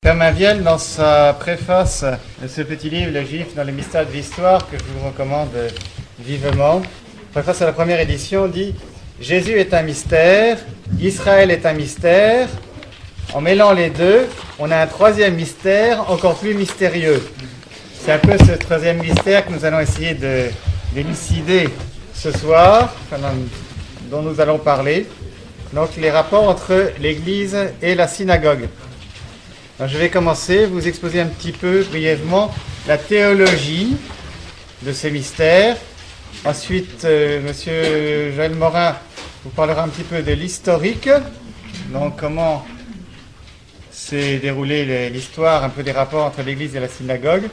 Père Mainviel, dans sa préface de ce petit livre, Le Juif dans les mystères de l'histoire, que je vous recommande vivement, préface à la première édition, dit « Jésus est un mystère, Israël est un mystère. En mêlant les deux, on a un troisième mystère encore plus mystérieux. » C'est un peu ce troisième mystère que nous allons essayer d'élucider ce soir, dont nous allons parler. Donc les rapports entre l'Église et la synagogue. Alors, je vais commencer, vous exposer un petit peu brièvement la théologie de ces mystères. Ensuite, Monsieur Joël Morin vous parlera un petit peu de l'historique, donc comment s'est déroulée l'histoire, un peu des rapports entre l'Église et la synagogue.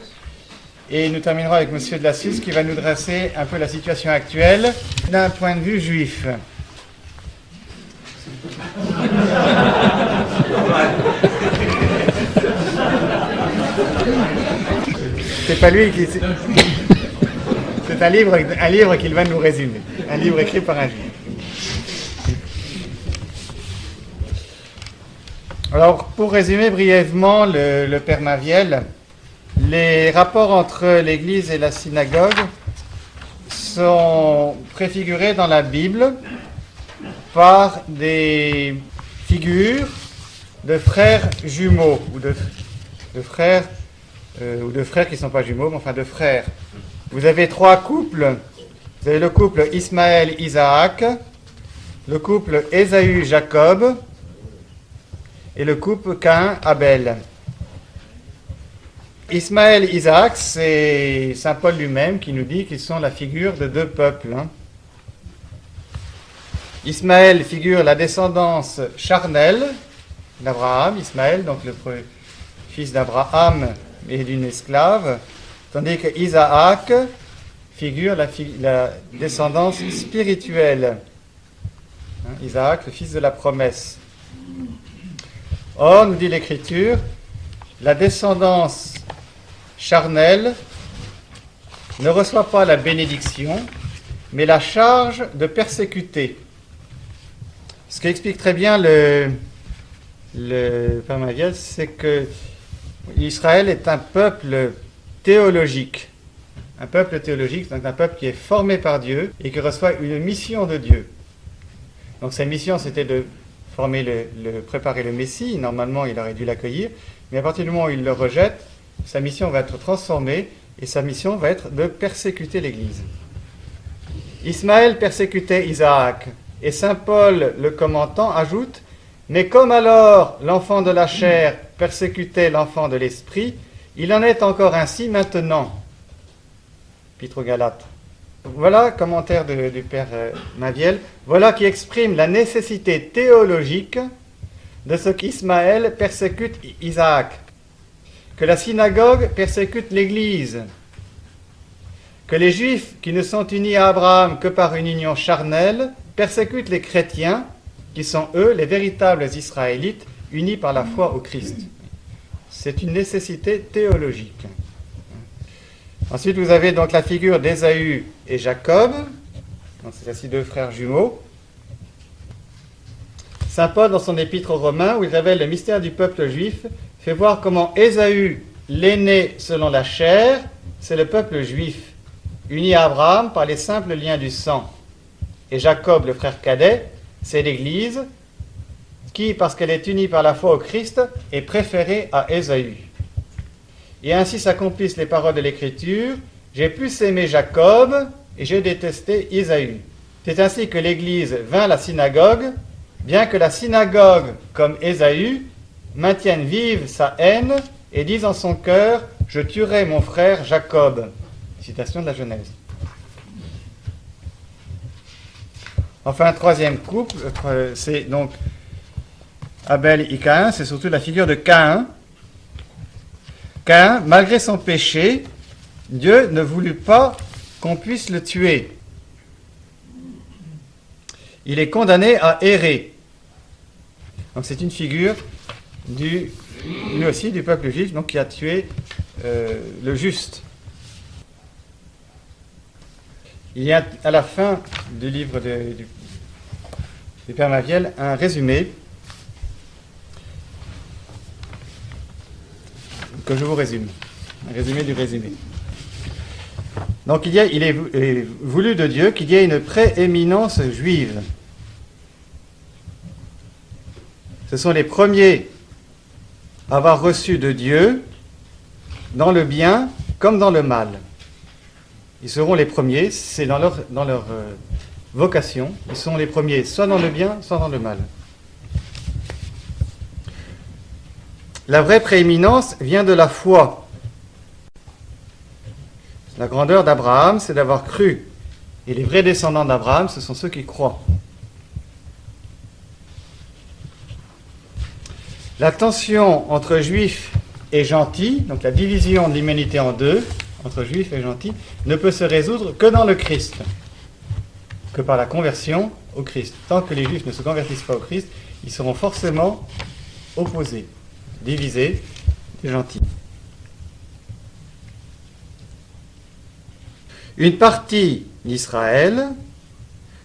Et nous terminerons avec Monsieur de Lassus qui va nous dresser un peu la situation actuelle d'un point de vue juif. C'est pas lui qui... C'est un livre qu'il va nous résumer. Un livre écrit par un juif. Alors, pour résumer brièvement le Père Mainviel, les rapports entre l'Église et la synagogue sont préfigurés dans la Bible par des figures de frères jumeaux, ou de frères qui ne sont pas jumeaux, mais enfin de frères. Vous avez trois couples. Vous avez le couple Ismaël-Isaac, le couple Ésaü-Jacob et le couple Caïn-Abel. Ismaël-Isaac, c'est saint Paul lui-même qui nous dit qu'ils sont la figure de deux peuples. Ismaël figure la descendance charnelle d'Abraham, Ismaël, donc le fils d'Abraham et d'une esclave, tandis que Isaac figure la descendance spirituelle. Isaac, le fils de la promesse. Or, nous dit l'Écriture, la descendance charnelle ne reçoit pas la bénédiction, mais la charge de persécuter. Ce qui explique très bien le Père Mainviel, c'est que Israël est un peuple théologique. Un peuple théologique, donc un peuple qui est formé par Dieu et qui reçoit une mission de Dieu. Donc sa mission, c'était de préparer le Messie. Normalement, il aurait dû l'accueillir. Mais à partir du moment où il le rejette, sa mission va être transformée et sa mission va être de persécuter l'Église. Ismaël persécutait Isaac. Et saint Paul, le commentant, ajoute « Mais comme alors l'enfant de la chair persécutait l'enfant de l'esprit, il en est encore ainsi maintenant. » Épître aux Galates. Voilà, commentaire du Père Mainviel, voilà qui exprime la nécessité théologique de ce qu'Ismaël persécute Isaac, que la synagogue persécute l'Église, que les Juifs qui ne sont unis à Abraham que par une union charnelle persécutent les chrétiens, qui sont eux les véritables Israélites unis par la foi au Christ. C'est une nécessité théologique. Ensuite, vous avez donc la figure d'Ésaü et Jacob, donc c'est ainsi deux frères jumeaux. Saint Paul, dans son épître aux Romains, où il révèle le mystère du peuple juif, fait voir comment Ésaü, l'aîné selon la chair, c'est le peuple juif, uni à Abraham par les simples liens du sang. Et Jacob, le frère cadet, c'est l'Église, qui, parce qu'elle est unie par la foi au Christ, est préférée à Ésaü. Et ainsi s'accomplissent les paroles de l'Écriture, « J'ai plus aimé Jacob, et j'ai détesté Ésaü. » C'est ainsi que l'Église vint à la synagogue, bien que la synagogue, comme Ésaü, maintienne vive sa haine et dise en son cœur « Je tuerai mon frère Jacob. » Citation de la Genèse. Enfin, un troisième couple, c'est donc Abel et Caïn, c'est surtout la figure de Caïn. Caïn, malgré son péché, Dieu ne voulut pas qu'on puisse le tuer. Il est condamné à errer. Donc c'est une figure lui aussi du peuple juif, donc qui a tué le juste. Il y a à la fin du livre du Père Mainviel un résumé que je vous résume. Un résumé du résumé. Donc il est voulu de Dieu qu'il y ait une prééminence juive. Ce sont les premiers à avoir reçu de Dieu dans le bien comme dans le mal. Ils seront les premiers, c'est dans leur vocation, ils sont les premiers soit dans le bien, soit dans le mal. La vraie prééminence vient de la foi. La grandeur d'Abraham, c'est d'avoir cru. Et les vrais descendants d'Abraham, ce sont ceux qui croient. La tension entre juifs et gentils, donc la division de l'humanité en deux, entre juifs et gentils, ne peut se résoudre que dans le Christ, que par la conversion au Christ. Tant que les juifs ne se convertissent pas au Christ, ils seront forcément opposés, divisés, des gentils. Une partie d'Israël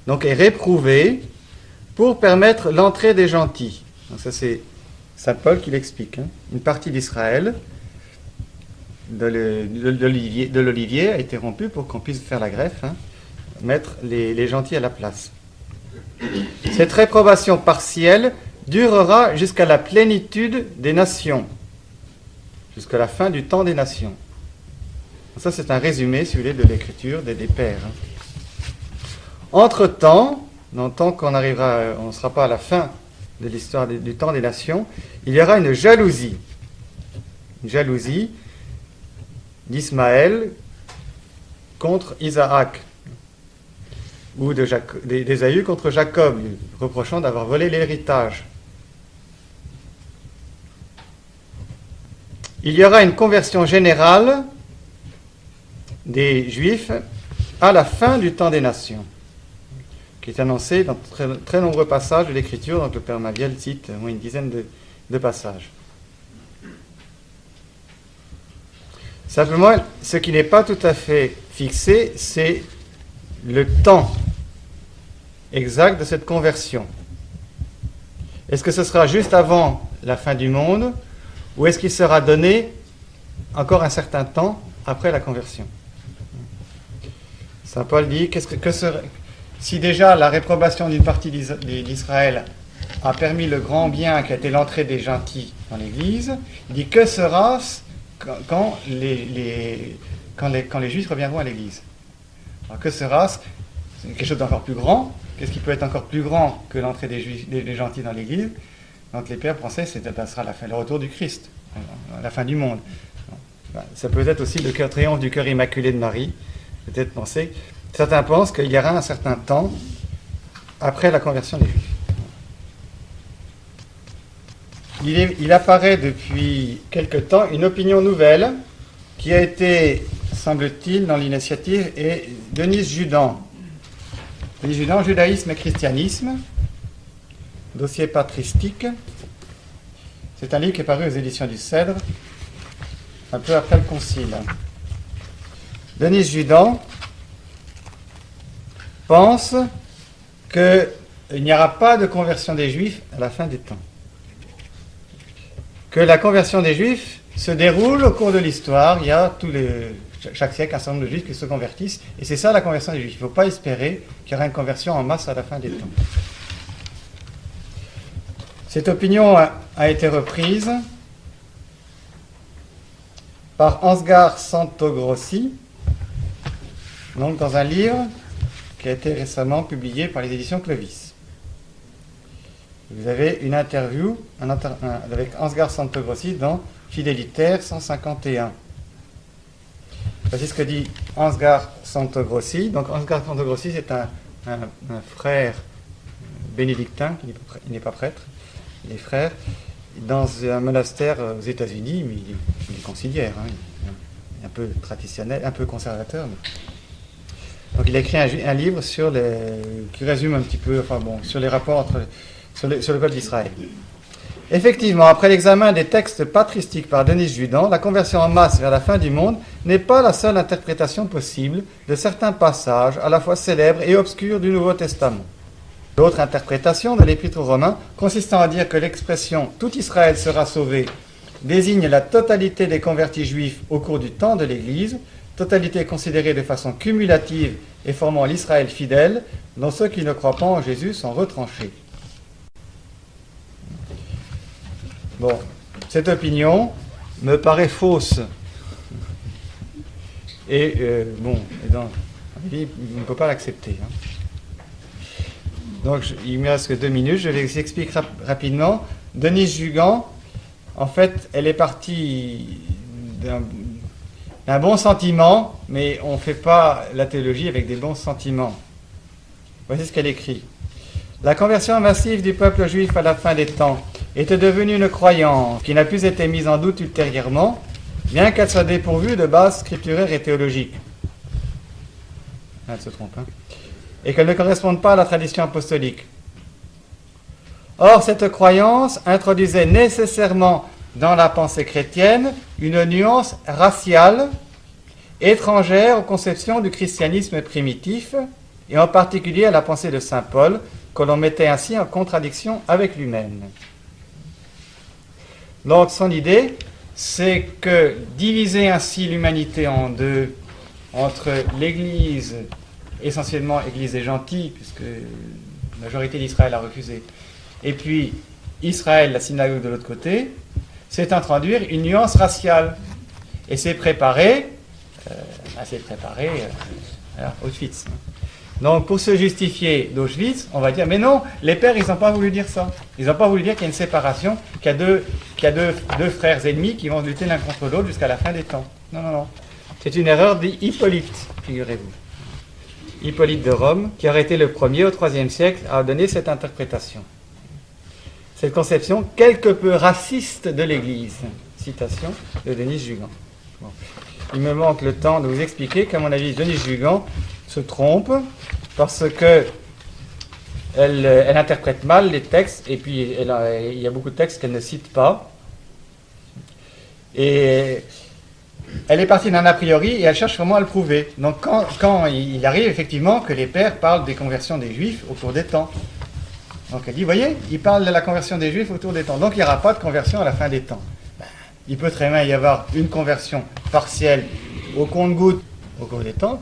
donc est réprouvée pour permettre l'entrée des gentils. Donc ça c'est Saint Paul qui l'explique. Une partie d'Israël de l'olivier a été rompue pour qu'on puisse faire la greffe, mettre les gentils à la place. Cette réprobation partielle durera jusqu'à la plénitude des nations, jusqu'à la fin du temps des nations. Ça, c'est un résumé, si vous voulez, de l'écriture des pères. Entre-temps, tant qu'on arrivera, on ne sera pas à la fin de l'histoire du temps des nations, il y aura une jalousie d'Ismaël contre Isaac, ou d'Ésaü contre Jacob, reprochant d'avoir volé l'héritage. Il y aura une conversion générale des Juifs à la fin du temps des nations, qui est annoncée dans très, très nombreux passages de l'Écriture. Donc le Père Maviel cite au moins une dizaine de passages. Simplement, ce qui n'est pas tout à fait fixé, c'est le temps exact de cette conversion. Est-ce que ce sera juste avant la fin du monde, ou est-ce qu'il sera donné encore un certain temps après la conversion? Saint Paul dit, si déjà la réprobation d'une partie d'Israël a permis le grand bien qui a été l'entrée des gentils dans l'Église, il dit, que sera-ce quand les Juifs reviendront à l'Église? Alors que sera-ce? C'est quelque chose d'encore plus grand. Qu'est-ce qui peut être encore plus grand que l'entrée des gentils dans l'Église? Donc les pères pensaient que ça sera le retour du Christ, la fin du monde. Ça peut être aussi le triomphe du cœur immaculé de Marie. Peut-être penser. Certains pensent qu'il y aura un certain temps après la conversion des Juifs. Il apparaît depuis quelque temps une opinion nouvelle qui a été, semble-t-il, dans l'initiative, et Denise Judan. Denise Judan, Judaïsme et christianisme, dossier patristique. C'est un livre qui est paru aux éditions du Cèdre, un peu après le Concile. Denise Judan pense qu'il n'y aura pas de conversion des Juifs à la fin des temps. Que la conversion des Juifs se déroule au cours de l'histoire. Il y a chaque siècle un certain nombre de Juifs qui se convertissent, et c'est ça la conversion des Juifs. Il ne faut pas espérer qu'il y aura une conversion en masse à la fin des temps. Cette opinion a été reprise par Ansgar Santogrossi, donc dans un livre qui a été récemment publié par les éditions Clovis. Vous avez une interview avec Ansgar Santogrossi dans Fidélitaire 151. Voici ce que dit Ansgar Santogrossi. Donc Ansgar Santogrossi, c'est un frère bénédictin, qui n'est pas prêtre, il est frère, dans un monastère aux États-Unis, mais il est conciliaire, il est un peu traditionnel, un peu conservateur. Donc il a écrit un livre qui résume un petit peu, sur les rapports sur le peuple d'Israël. Effectivement, après l'examen des textes patristiques par Denise Judan, la conversion en masse vers la fin du monde n'est pas la seule interprétation possible de certains passages à la fois célèbres et obscurs du Nouveau Testament. D'autres interprétations de l'Épître aux Romains, consistant à dire que l'expression « tout Israël sera sauvé » désigne la totalité des convertis juifs au cours du temps de l'Église, totalité considérée de façon cumulative et formant l'Israël fidèle, dont ceux qui ne croient pas en Jésus sont retranchés. Bon, cette opinion me paraît fausse. Et il ne peut pas l'accepter. Donc, il me reste que 2 minutes, je les explique rapidement. Denise Jugan, en fait, elle est partie d'un bon sentiment, mais on ne fait pas la théologie avec des bons sentiments. Voici ce qu'elle écrit. La conversion massive du peuple juif à la fin des temps était devenue une croyance qui n'a plus été mise en doute ultérieurement, bien qu'elle soit dépourvue de bases scripturaires et théologiques. Elle se trompe, et qu'elle ne corresponde pas à la tradition apostolique. Or, cette croyance introduisait nécessairement dans la pensée chrétienne une nuance raciale étrangère aux conceptions du christianisme primitif, et en particulier à la pensée de saint Paul, que l'on mettait ainsi en contradiction avec lui-même. Donc, son idée, c'est que diviser ainsi l'humanité en deux, entre l'Église, essentiellement Église des gentils, puisque la majorité d'Israël a refusé, et puis Israël, la synagogue de l'autre côté, c'est introduire une nuance raciale. Et c'est préparé Auschwitz. Donc, pour se justifier d'Auschwitz, on va dire, mais non, les pères, ils n'ont pas voulu dire ça. Ils n'ont pas voulu dire qu'il y a une séparation, qu'il y a deux frères ennemis qui vont lutter l'un contre l'autre jusqu'à la fin des temps. Non, non, non. C'est une erreur d'Hippolyte, figurez-vous. Hippolyte de Rome, qui aurait été le premier au IIIe siècle à donner cette interprétation. Cette conception quelque peu raciste de l'Église. Citation de Denise Jugan. Bon. Il me manque le temps de vous expliquer qu'à mon avis, Denise Jugan se trompe parce que elle interprète mal les textes, et puis il y a beaucoup de textes qu'elle ne cite pas. Et elle est partie d'un a priori et elle cherche vraiment à le prouver. Donc quand il arrive effectivement que les pères parlent des conversions des Juifs au cours des temps. Donc elle dit, voyez, il parle de la conversion des Juifs autour des temps. Donc il n'y aura pas de conversion à la fin des temps. Il peut très bien y avoir une conversion partielle au compte-gouttes au cours des temps,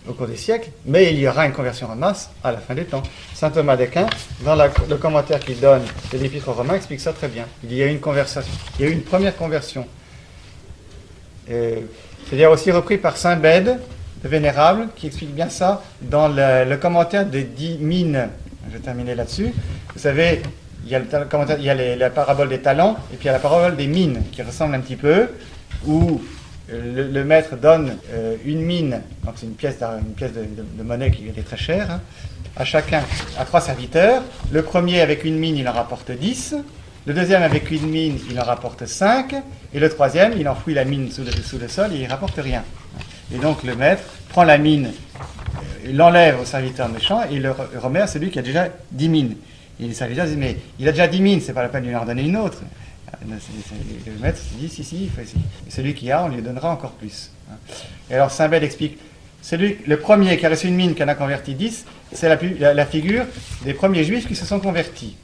au cours des siècles, mais il y aura une conversion en masse à la fin des temps. Saint Thomas d'Aquin, dans le commentaire qu'il donne de l'Épître aux Romains, explique ça très bien. Il y a eu une conversation, il y a eu une première conversion. C'est-à-dire aussi repris par Saint Bède, le Vénérable, qui explique bien ça dans le commentaire des 10 mines. Je vais terminer là-dessus. Vous savez, il y a la parabole des talents, et puis il y a la parabole des mines, qui ressemble un petit peu, où le maître donne une mine, donc c'est une pièce de monnaie qui est très chère, à chacun, à 3 serviteurs. Le premier, avec une mine, il en rapporte 10. Le deuxième, avec une mine, il en rapporte 5. Et le troisième, il enfouit la mine sous le sol et il ne rapporte rien. Et donc le maître prend la mine, il l'enlève au serviteur méchant et il le remet à celui qui a déjà 10 mines. Et le serviteur dit, mais il a déjà 10 mines, c'est pas la peine de lui en donner une autre. Le maître se dit, si, celui qui a, on lui donnera encore plus. Et alors Saint Bède explique, le premier qui a reçu une mine, qui en a converti 10, c'est la figure des premiers juifs qui se sont convertis.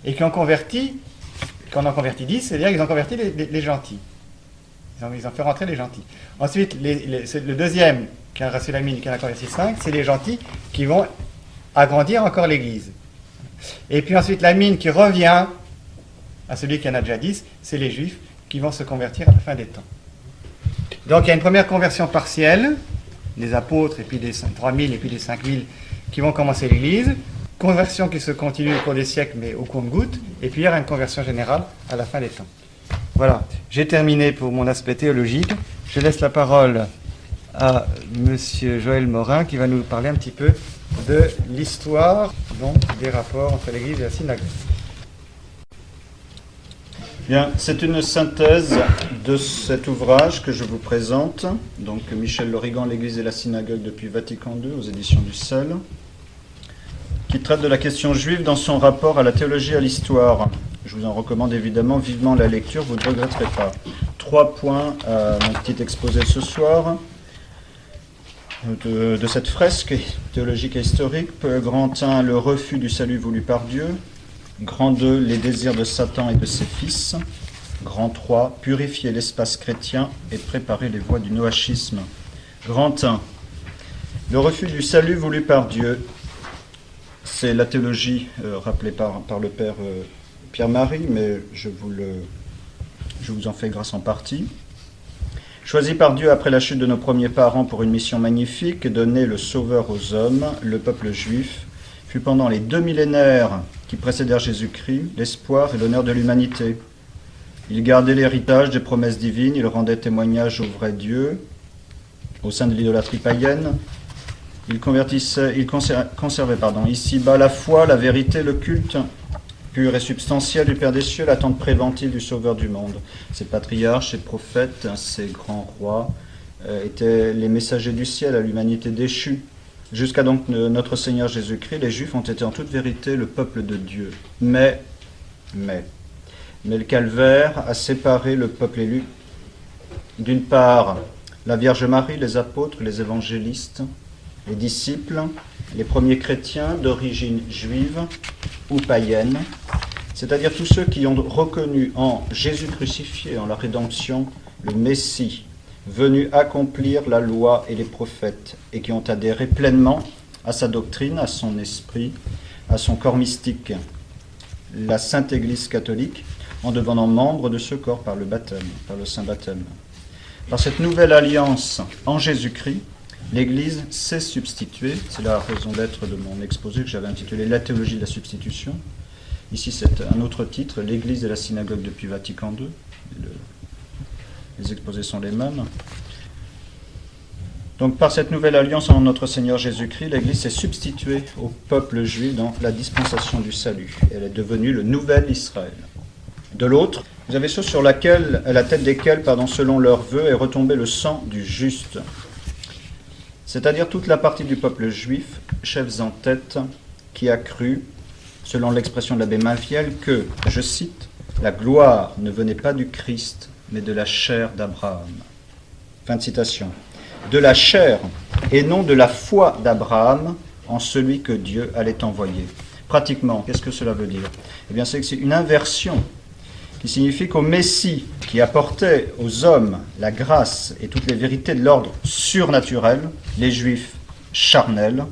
Et qui ont converti, quand on en convertit 10, c'est-à-dire qu'ils ont converti les gentils. Ils ont fait rentrer les gentils. Ensuite, le deuxième qui a reçu la mine, qui en a converti 5, c'est les gentils qui vont agrandir encore l'Église. Et puis ensuite, la mine qui revient à celui qui en a déjà 10, c'est les Juifs qui vont se convertir à la fin des temps. Donc il y a une première conversion partielle, des apôtres, et puis des 3000, et puis des 5000 qui vont commencer l'Église. Conversion qui se continue au cours des siècles, mais au compte-gouttes. Et puis il y aura une conversion générale à la fin des temps. Voilà, j'ai terminé pour mon aspect théologique. Je laisse la parole à Monsieur Joël Morin qui va nous parler un petit peu de l'histoire des rapports entre l'Église et la synagogue. Bien, c'est une synthèse de cet ouvrage que je vous présente, donc Michel Lorigan, l'Église et la synagogue depuis Vatican II, aux éditions du Sel, qui traite de la question juive dans son rapport à la théologie et à l'histoire. Je vous en recommande évidemment vivement la lecture, vous ne regretterez pas. 3 points à mon petit exposé ce soir. De cette fresque théologique et historique. Grand 1, le refus du salut voulu par Dieu. Grand 2, les désirs de Satan et de ses fils. Grand 3, purifier l'espace chrétien et préparer les voies du noachisme. Grand 1, le refus du salut voulu par Dieu. C'est la théologie rappelée par le Père Pierre-Marie, mais je vous en fais grâce en partie. Choisi par Dieu après la chute de nos premiers parents pour une mission magnifique, donner le Sauveur aux hommes, le peuple juif, fut pendant les 2 millénaires qui précédèrent Jésus-Christ l'espoir et l'honneur de l'humanité. Il gardait l'héritage des promesses divines, il rendait témoignage au vrai Dieu, au sein de l'idolâtrie païenne. Il conservait ici-bas la foi, la vérité, le culte pur et substantiel du Père des cieux, l'attente préventive du Sauveur du monde. Ces patriarches, ces prophètes, ces grands rois étaient les messagers du ciel à l'humanité déchue. Jusqu'à donc notre Seigneur Jésus-Christ, les Juifs ont été en toute vérité le peuple de Dieu. Mais le calvaire a séparé le peuple élu. D'une part, la Vierge Marie, les apôtres, les évangélistes, les disciples, les premiers chrétiens d'origine juive ou païenne, c'est-à-dire tous ceux qui ont reconnu en Jésus crucifié, en la rédemption, le Messie, venu accomplir la loi et les prophètes, et qui ont adhéré pleinement à sa doctrine, à son esprit, à son corps mystique, la Sainte Église catholique, en devenant membre de ce corps par le baptême, par le saint baptême. Par cette nouvelle alliance en Jésus-Christ, l'Église s'est substituée, c'est la raison d'être de mon exposé que j'avais intitulé « La théologie de la substitution ». Ici, c'est un autre titre, « L'Église et la synagogue depuis Vatican II ». Les exposés sont les mêmes. Donc, par cette nouvelle alliance en notre Seigneur Jésus-Christ, l'Église s'est substituée au peuple juif dans la dispensation du salut. Elle est devenue le nouvel Israël. De l'autre, vous avez ceux sur la tête desquels, selon leurs vœux, est retombé le sang du juste. C'est-à-dire toute la partie du peuple juif, chefs en tête, qui a cru, selon l'expression de l'abbé Mainviel, que, je cite, « la gloire ne venait pas du Christ, mais de la chair d'Abraham ». Fin de citation. De la chair, et non de la foi d'Abraham en celui que Dieu allait envoyer. Pratiquement, qu'est-ce que cela veut dire ? Eh bien, c'est que c'est une inversion qui signifie qu'au Messie, qui apportait aux hommes la grâce et toutes les vérités de l'ordre surnaturel, les Juifs charnels,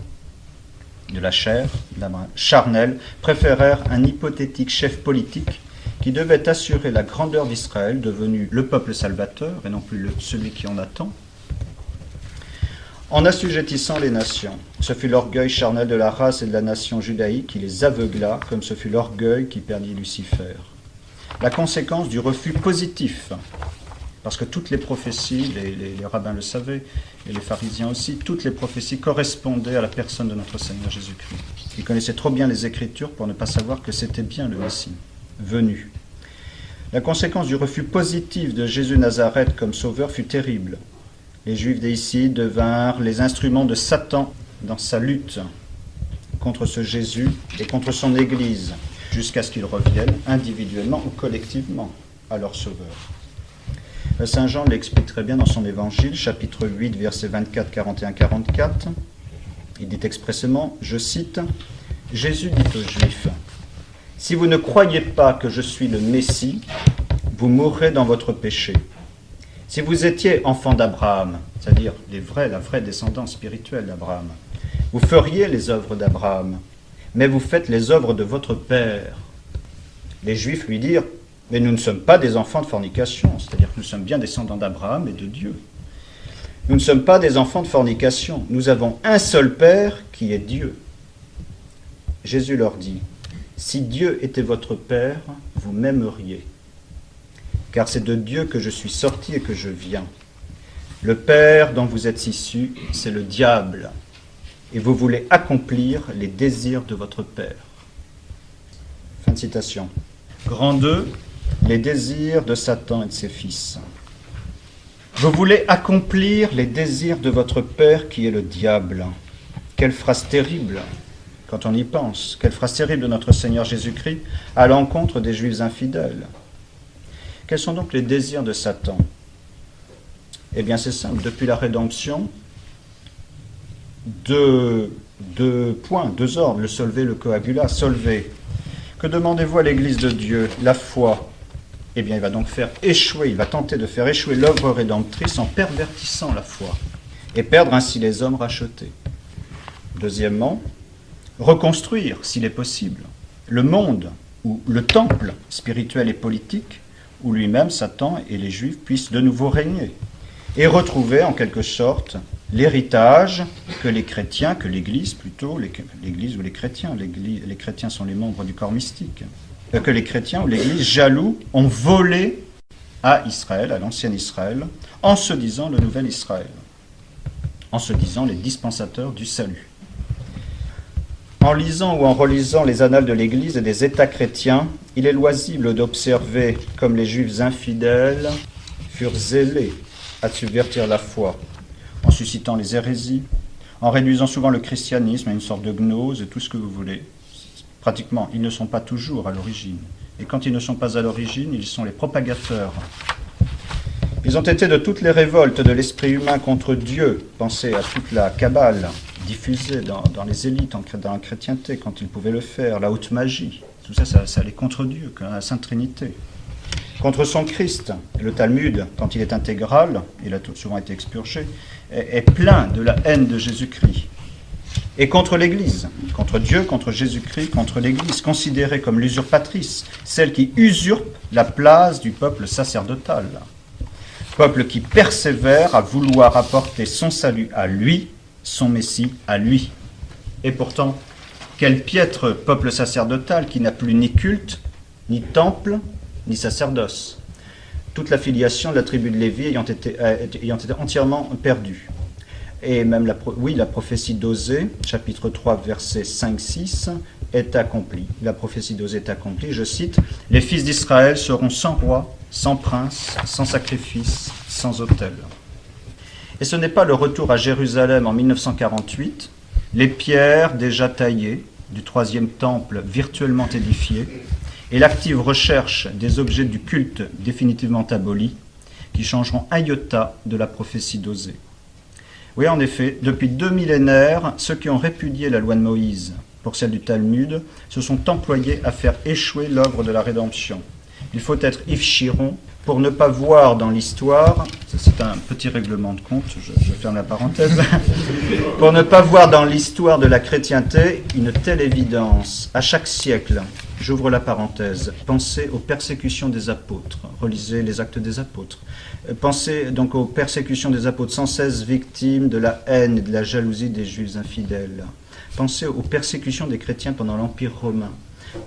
de la chair, charnels, préférèrent un hypothétique chef politique qui devait assurer la grandeur d'Israël, devenu le peuple salvateur, et non plus celui qui en attend, en assujettissant les nations. Ce fut l'orgueil charnel de la race et de la nation judaïque qui les aveugla, comme ce fut l'orgueil qui perdit Lucifer. La conséquence du refus positif, parce que toutes les prophéties, les rabbins le savaient, et les pharisiens aussi, toutes les prophéties correspondaient à la personne de notre Seigneur Jésus-Christ. Ils connaissaient trop bien les Écritures pour ne pas savoir que c'était bien le Messie, venu. La conséquence du refus positif de Jésus Nazareth comme sauveur fut terrible. Les Juifs d'ici devinrent les instruments de Satan dans sa lutte contre ce Jésus et contre son Église, jusqu'à ce qu'ils reviennent individuellement ou collectivement à leur Sauveur. Saint Jean l'explique très bien dans son Évangile, chapitre 8, versets 24, 41, 44. Il dit expressément, je cite, « Jésus dit aux Juifs, « Si vous ne croyez pas que je suis le Messie, vous mourrez dans votre péché. Si vous étiez enfant d'Abraham, c'est-à-dire la vraie descendance spirituelle d'Abraham, vous feriez les œuvres d'Abraham. Mais vous faites les œuvres de votre père. » Les Juifs lui dirent, « Mais nous ne sommes pas des enfants de fornication, c'est-à-dire que nous sommes bien descendants d'Abraham et de Dieu. Nous ne sommes pas des enfants de fornication, nous avons un seul Père qui est Dieu. » Jésus leur dit, « Si Dieu était votre Père, vous m'aimeriez, car c'est de Dieu que je suis sorti et que je viens. Le Père dont vous êtes issus, c'est le diable. Et vous voulez accomplir les désirs de votre père. » Fin de citation. Grand 2, les désirs de Satan et de ses fils. Vous voulez accomplir les désirs de votre père qui est le diable. Quelle phrase terrible quand on y pense. Quelle phrase terrible de notre Seigneur Jésus-Christ à l'encontre des Juifs infidèles. Quels sont donc les désirs de Satan ? Eh bien c'est simple, depuis la rédemption, deux points, deux ordres, le solvé, le coagulat. Solvé. Que demandez-vous à l'Église de Dieu ? La foi. Eh bien, il va donc faire échouer, il va tenter de faire échouer l'œuvre rédemptrice en pervertissant la foi et perdre ainsi les hommes rachetés. Deuxièmement, reconstruire, s'il est possible, le monde ou le temple spirituel et politique où lui-même, Satan et les Juifs puissent de nouveau régner et retrouver en quelque sorte l'héritage que les chrétiens, que l'Église plutôt, l'Église ou les chrétiens sont les membres du corps mystique, que les chrétiens ou l'Église jaloux ont volé à Israël, à l'ancien Israël, en se disant le nouvel Israël, en se disant les dispensateurs du salut. En lisant ou en relisant les annales de l'Église et des États chrétiens, il est loisible d'observer comme les Juifs infidèles furent zélés à subvertir la foi, en suscitant les hérésies, en réduisant souvent le christianisme à une sorte de gnose et tout ce que vous voulez. Pratiquement, ils ne sont pas toujours à l'origine. Et quand ils ne sont pas à l'origine, ils sont les propagateurs. Ils ont été de toutes les révoltes de l'esprit humain contre Dieu. Pensez à toute la Kabbale diffusée dans les élites, dans la chrétienté, quand ils pouvaient le faire, la haute magie. Tout ça, ça allait contre Dieu, la Sainte Trinité. Contre son Christ. Le Talmud, quand il est intégral, il a souvent été expurgé, est plein de la haine de Jésus-Christ. Et contre l'Église, contre Dieu, contre Jésus-Christ, contre l'Église, considérée comme l'usurpatrice, celle qui usurpe la place du peuple sacerdotal. Peuple qui persévère à vouloir apporter son salut à lui, son Messie à lui. Et pourtant, quel piètre peuple sacerdotal qui n'a plus ni culte, ni temple, ni sacerdoce. Toute la filiation de la tribu de Lévi ayant été entièrement perdue. Et même la prophétie d'Osée, chapitre 3, versets 5-6, est accomplie. La prophétie d'Osée est accomplie, je cite, « Les fils d'Israël seront sans roi, sans prince, sans sacrifice, sans autel. » Et ce n'est pas le retour à Jérusalem en 1948, les pierres déjà taillées du troisième temple virtuellement édifié, et l'active recherche des objets du culte définitivement abolis, qui changeront un iota de la prophétie d'Osée. Oui, en effet, depuis 2 millénaires, ceux qui ont répudié la loi de Moïse pour celle du Talmud se sont employés à faire échouer l'œuvre de la rédemption. Il faut être Yves Chiron pour ne pas voir dans l'histoire, c'est un petit règlement de compte, je ferme la parenthèse, pour ne pas voir dans l'histoire de la chrétienté une telle évidence. À chaque siècle, j'ouvre la parenthèse, pensez aux persécutions des apôtres, relisez les actes des apôtres. Pensez donc aux persécutions des apôtres, sans cesse victimes de la haine et de la jalousie des Juifs infidèles. Pensez aux persécutions des chrétiens pendant l'Empire romain.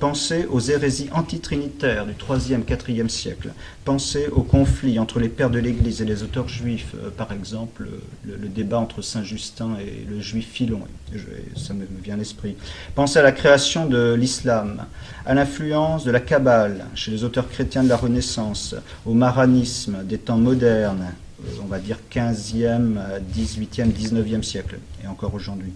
Pensez aux hérésies antitrinitaires du 3e, 4e siècle. Pensez aux conflits entre les pères de l'Église et les auteurs juifs, par exemple le débat entre Saint Justin et le juif Philon, ça me vient à l'esprit. Pensez à la création de l'islam, à l'influence de la Kabbale chez les auteurs chrétiens de la Renaissance, au maranisme des temps modernes, on va dire 15e, 18e, 19e siècle, et encore aujourd'hui.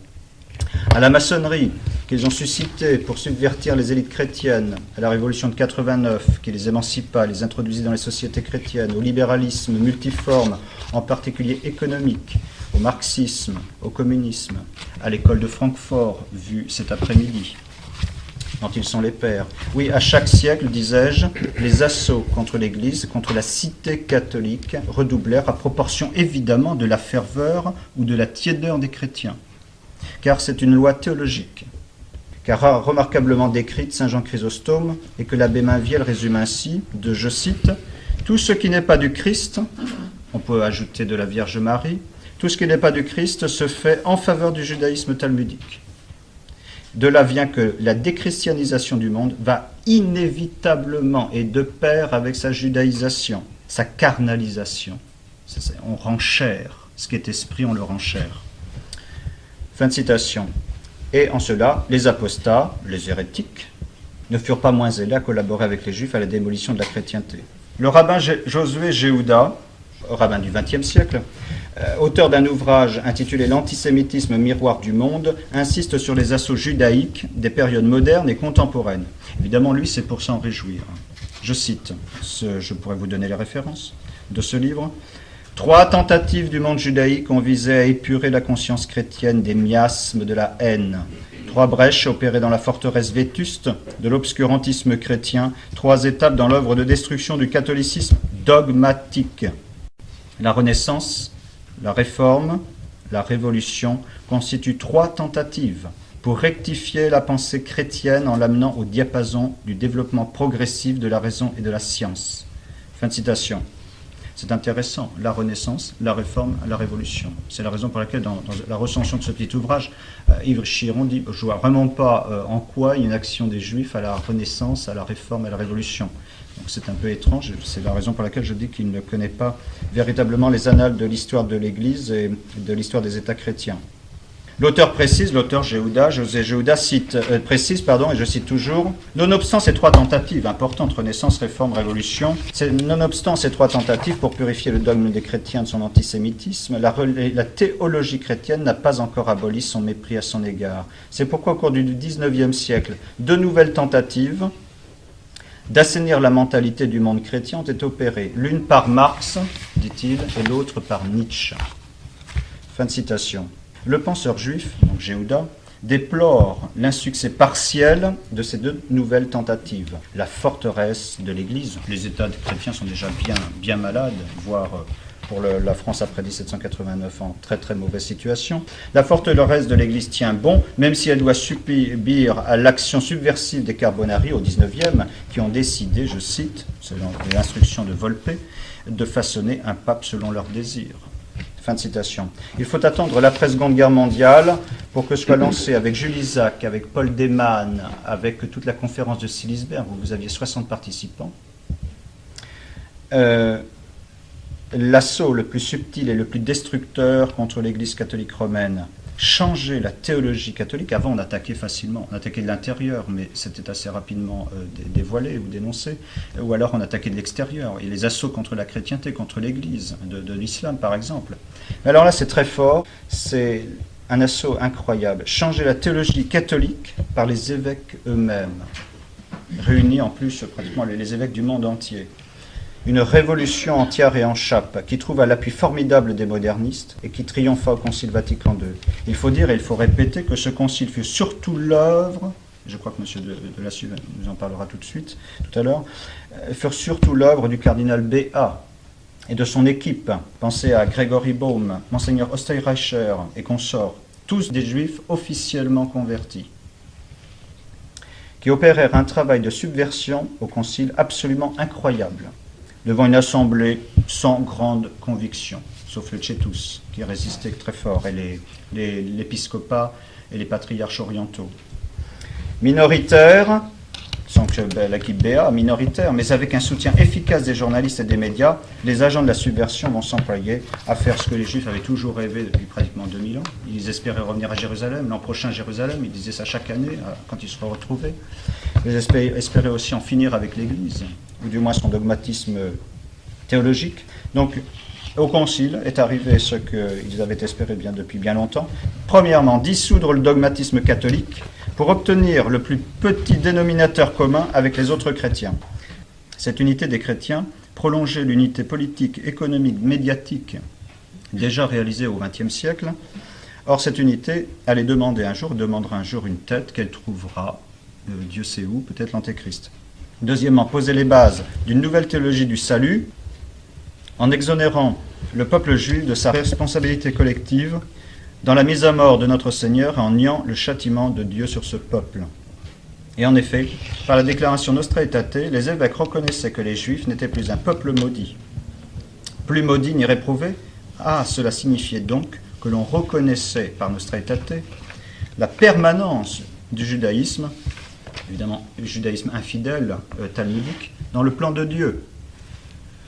À la maçonnerie qu'ils ont suscité pour subvertir les élites chrétiennes, à la révolution de 89 qui les émancipa, les introduisit dans les sociétés chrétiennes, au libéralisme multiforme, en particulier économique, au marxisme, au communisme, à l'école de Francfort, vue cet après-midi, dont ils sont les pères. Oui, à chaque siècle, disais-je, les assauts contre l'Église, contre la cité catholique, redoublèrent à proportion évidemment de la ferveur ou de la tiédeur des chrétiens. Car c'est une loi théologique, car remarquablement décrite Saint Jean Chrysostome, et que l'abbé Mainviel résume ainsi, je cite, « Tout ce qui n'est pas du Christ, on peut ajouter de la Vierge Marie, tout ce qui n'est pas du Christ se fait en faveur du judaïsme talmudique. De là vient que la déchristianisation du monde va inévitablement et de pair avec sa judaïsation, sa carnalisation. On renchère, ce qui est esprit, on le renchère. » Fin de citation. Et en cela, les apostats, les hérétiques, ne furent pas moins zélés à collaborer avec les Juifs à la démolition de la chrétienté. Le rabbin Josué Jéhouda, rabbin du XXe siècle, auteur d'un ouvrage intitulé « L'antisémitisme, miroir du monde », insiste sur les assauts judaïques des périodes modernes et contemporaines. Évidemment, lui, c'est pour s'en réjouir. Je cite, je pourrais vous donner les références de ce livre. 3 tentatives du monde judaïque ont visé à épurer la conscience chrétienne des miasmes de la haine. 3 brèches opérées dans la forteresse vétuste de l'obscurantisme chrétien, 3 étapes dans l'œuvre de destruction du catholicisme dogmatique. La Renaissance, la Réforme, la Révolution constituent 3 tentatives pour rectifier la pensée chrétienne en l'amenant au diapason du développement progressif de la raison et de la science. Fin de citation. C'est intéressant, la Renaissance, la Réforme, la Révolution. C'est la raison pour laquelle, dans la recension de ce petit ouvrage, Yves Chiron dit « Je ne vois vraiment pas en quoi il y a une action des Juifs à la Renaissance, à la Réforme, à la Révolution ». Donc c'est un peu étrange, c'est la raison pour laquelle je dis qu'il ne connaît pas véritablement les annales de l'histoire de l'Église et de l'histoire des États chrétiens. L'auteur précise, l'auteur José Géouda précise, et je cite toujours, nonobstant ces 3 tentatives importantes, Renaissance, Réforme, Révolution, nonobstant ces 3 tentatives pour purifier le dogme des chrétiens de son antisémitisme, la théologie chrétienne n'a pas encore aboli son mépris à son égard. C'est pourquoi au cours du XIXe siècle, 2 nouvelles tentatives d'assainir la mentalité du monde chrétien ont été opérées, l'une par Marx, dit-il, et l'autre par Nietzsche. Fin de citation. Le penseur juif, donc Géouda, déplore l'insuccès partiel de ces 2 nouvelles tentatives. La forteresse de l'Église, les États chrétiens sont déjà bien malades, voire pour la France après 1789 en très très mauvaise situation. La forteresse de l'Église tient bon, même si elle doit subir à l'action subversive des Carbonari au XIXe, qui ont décidé, je cite, selon l'instruction de Volpe, de façonner un pape selon leurs désirs. Fin de citation. Il faut attendre l'après-seconde guerre mondiale pour que soit lancé avec Jules Isaac, avec Paul Demann, avec toute la conférence de Silisberg, où vous aviez 60 participants, l'assaut le plus subtil et le plus destructeur contre l'Église catholique romaine. Changer la théologie catholique. Avant, on attaquait facilement. On attaquait de l'intérieur, mais c'était assez rapidement dévoilé ou dénoncé. Ou alors, on attaquait de l'extérieur. Et les assauts contre la chrétienté, contre l'Église, de l'islam, par exemple. Mais alors là, c'est très fort. C'est un assaut incroyable. Changer la théologie catholique par les évêques eux-mêmes. Réunis en plus, pratiquement, les évêques du monde entier. Une révolution entière et en chape, qui trouve à l'appui formidable des modernistes et qui triompha au Concile Vatican II. Il faut dire et il faut répéter que ce concile fut surtout l'œuvre, je crois que M. de la Suve nous en parlera tout à l'heure, fut surtout l'œuvre du cardinal B.A. et de son équipe. Pensez à Gregory Baum, Monseigneur Osterreicher et consorts, tous des juifs officiellement convertis, qui opérèrent un travail de subversion au concile absolument incroyable, devant une assemblée sans grande conviction, sauf le Tchétus, qui résistait très fort, et l'épiscopat et les patriarches orientaux. Minoritaires, sans que l'équipe BA, minoritaire, mais avec un soutien efficace des journalistes et des médias, les agents de la subversion vont s'employer à faire ce que les Juifs avaient toujours rêvé depuis pratiquement 2000 ans. Ils espéraient revenir à Jérusalem, l'an prochain à Jérusalem, ils disaient ça chaque année, quand ils se retrouvés. Ils espéraient aussi en finir avec l'Église, ou du moins son dogmatisme théologique. Donc, au Concile est arrivé ce qu'ils avaient espéré depuis bien longtemps. Premièrement, dissoudre le dogmatisme catholique pour obtenir le plus petit dénominateur commun avec les autres chrétiens. Cette unité des chrétiens prolongeait l'unité politique, économique, médiatique déjà réalisée au XXe siècle. Or, cette unité allait demandera un jour une tête qu'elle trouvera, Dieu sait où, peut-être l'Antéchrist. Deuxièmement, poser les bases d'une nouvelle théologie du salut en exonérant le peuple juif de sa responsabilité collective dans la mise à mort de notre Seigneur et en niant le châtiment de Dieu sur ce peuple. Et en effet, par la déclaration Nostra Aetate, les évêques reconnaissaient que les Juifs n'étaient plus un peuple maudit. Plus maudit ni réprouvé, cela signifiait donc que l'on reconnaissait par Nostra Aetate la permanence du judaïsme, évidemment le judaïsme infidèle, talmudique, dans le plan de Dieu.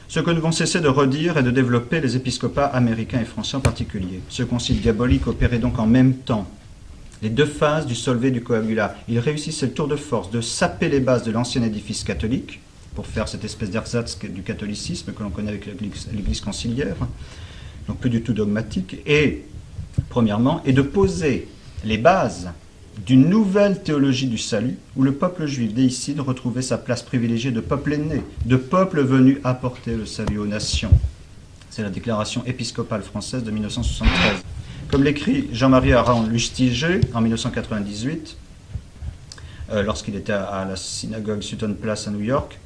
Ce que ne vont cesser de redire et de développer les épiscopats américains et français en particulier. Ce concile diabolique opérait donc en même temps les 2 phases du solvé du coagula. Il réussissait le tour de force de saper les bases de l'ancien édifice catholique pour faire cette espèce d'ersatz du catholicisme que l'on connaît avec l'Église conciliaire, donc plus du tout dogmatique, et premièrement, et de poser les bases d'une nouvelle théologie du salut, où le peuple juif déicide retrouvait sa place privilégiée de peuple aîné, de peuple venu apporter le salut aux nations. C'est la déclaration épiscopale française de 1973, Comme l'écrit Jean-Marie Aron Lustiger en 1998, lorsqu'il était à la synagogue Sutton Place à New York,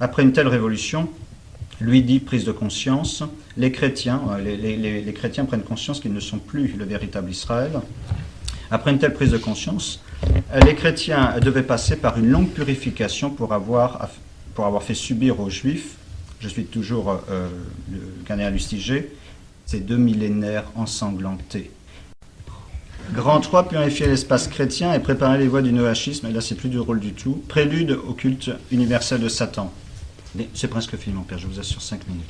après une telle révolution, lui dit, prise de conscience, les chrétiens prennent conscience qu'ils ne sont plus le véritable Israël. Après une telle prise de conscience, les chrétiens devaient passer par une longue purification pour avoir fait subir aux Juifs, je suis toujours le cardinal Lustiger, ces 2 millénaires ensanglantés. Grand 3, purifier l'espace chrétien et préparer les voies du noachisme, et là c'est plus du rôle du tout, prélude au culte universel de Satan. C'est presque fini mon père, je vous assure 5 minutes.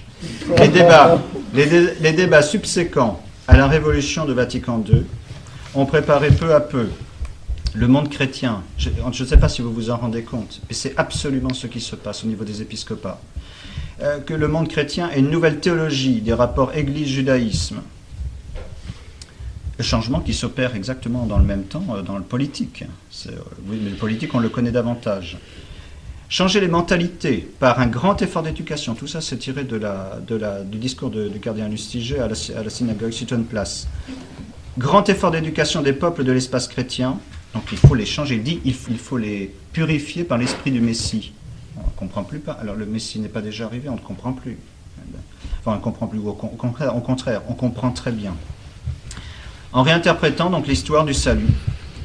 Les débats subséquents à la révolution de Vatican II ont préparé peu à peu le monde chrétien. Je ne sais pas si vous vous en rendez compte, et c'est absolument ce qui se passe au niveau des épiscopats. Que le monde chrétien ait une nouvelle théologie des rapports Église-judaïsme. Le changement qui s'opère exactement dans le même temps dans le politique. Oui, mais le politique, on le connaît davantage. Changer les mentalités par un grand effort d'éducation, tout ça c'est tiré du discours du cardinal Lustiger à la synagogue Sutton Place. Grand effort d'éducation des peuples de l'espace chrétien, donc il faut les changer, il faut les purifier par l'esprit du Messie. On ne comprend plus pas, alors le Messie n'est pas déjà arrivé, on ne comprend plus. Enfin on ne comprend plus, au contraire, on comprend très bien. En réinterprétant donc l'histoire du salut.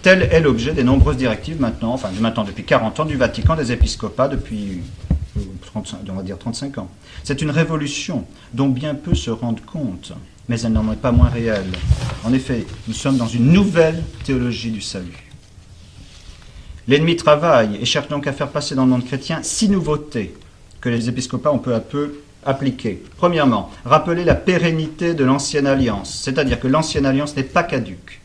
Tel est l'objet des nombreuses directives maintenant depuis 40 ans du Vatican, des épiscopats depuis 35 ans. C'est une révolution dont bien peu se rendent compte, mais elle n'en est pas moins réelle. En effet, nous sommes dans une nouvelle théologie du salut. L'ennemi travaille et cherche donc à faire passer dans le monde chrétien 6 nouveautés que les épiscopats ont peu à peu appliquées. Premièrement, rappeler la pérennité de l'ancienne alliance, c'est-à-dire que l'ancienne alliance n'est pas caduque.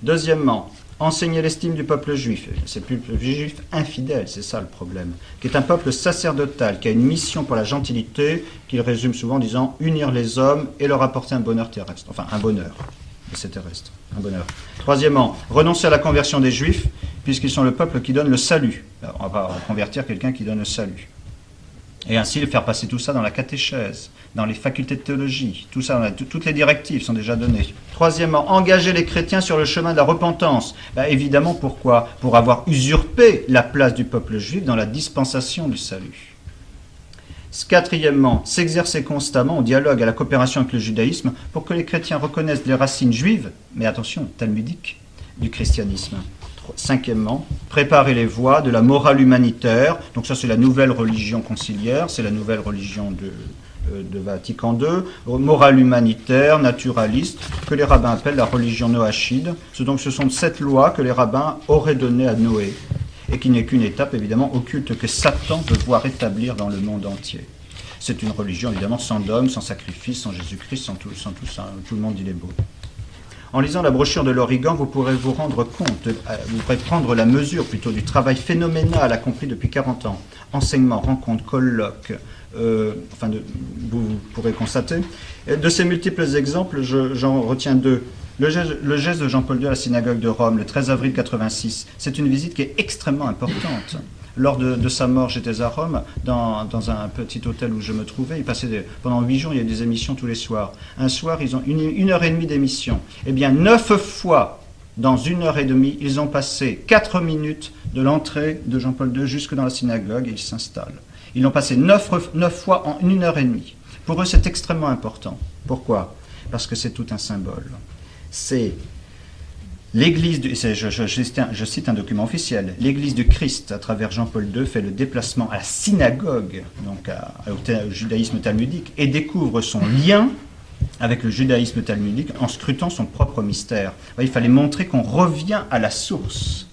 Deuxièmement, enseigner l'estime du peuple juif. C'est plus le juif infidèle, c'est ça le problème. Qui est un peuple sacerdotal, qui a une mission pour la gentilité, qu'il résume souvent en disant unir les hommes et leur apporter un bonheur terrestre. Enfin, un bonheur. C'est terrestre, un bonheur. Troisièmement, renoncer à la conversion des juifs, puisqu'ils sont le peuple qui donne le salut. Alors, on va convertir quelqu'un qui donne le salut. Et ainsi faire passer tout ça dans la catéchèse, dans les facultés de théologie. Tout ça, toutes les directives sont déjà données. Troisièmement, engager les chrétiens sur le chemin de la repentance. Évidemment, pourquoi ? Pour avoir usurpé la place du peuple juif dans la dispensation du salut. Quatrièmement, s'exercer constamment au dialogue, à la coopération avec le judaïsme, pour que les chrétiens reconnaissent les racines juives, mais attention, talmudiques, du christianisme. Cinquièmement, préparer les voies de la morale humanitaire. Donc ça, c'est la nouvelle religion conciliaire, c'est la nouvelle religion de Vatican II, morale humanitaire, naturaliste, que les rabbins appellent la religion noachide. Donc ce sont 7 lois que les rabbins auraient données à Noé, et qui n'est qu'une étape évidemment occulte que Satan veut voir établir dans le monde entier. C'est une religion évidemment sans dogme, sans sacrifice, sans Jésus-Christ, sans tout ça. Tout le monde il est beau. En lisant la brochure de l'Origan, vous pourrez vous rendre compte, vous pourrez prendre la mesure plutôt du travail phénoménal accompli depuis 40 ans. Enseignements, rencontres, colloques, vous pourrez constater. Et de ces multiples exemples, j'en retiens 2. Le geste de Jean-Paul II à la synagogue de Rome, le 13 avril 86, c'est une visite qui est extrêmement importante. Lors de sa mort, j'étais à Rome, dans un petit hôtel où je me trouvais. Pendant 8 jours, il y a des émissions tous les soirs. Un soir, ils ont 1h30 d'émission. Eh bien, 9 fois, dans 1h30, ils ont passé 4 minutes de l'entrée de Jean-Paul II jusque dans la synagogue et ils s'installent. Ils l'ont passé 9 fois en 1h30. Pour eux, c'est extrêmement important. Pourquoi ? Parce que c'est tout un symbole. C'est l'Église, je cite un document officiel, l'Église du Christ, à travers Jean-Paul II, fait le déplacement à la synagogue, donc au judaïsme talmudique, et découvre son lien avec le judaïsme talmudique en scrutant son propre mystère. Il fallait montrer qu'on revient à la source.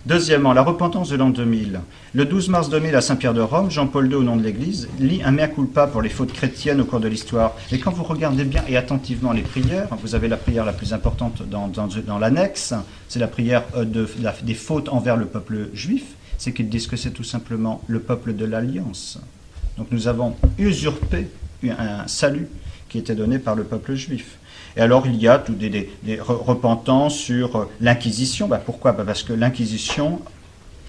Deuxièmement, la repentance de l'an 2000. Le 12 mars 2000 à Saint-Pierre de Rome, Jean-Paul II, au nom de l'Église, lit un mea culpa pour les fautes chrétiennes au cours de l'histoire. Et quand vous regardez bien et attentivement les prières, vous avez la prière la plus importante dans l'annexe, c'est la prière des fautes envers le peuple juif, c'est qu'ils disent que c'est tout simplement le peuple de l'Alliance. Donc nous avons usurpé un salut qui était donné par le peuple juif. Et alors il y a des repentances sur l'Inquisition. Pourquoi ? Parce que l'Inquisition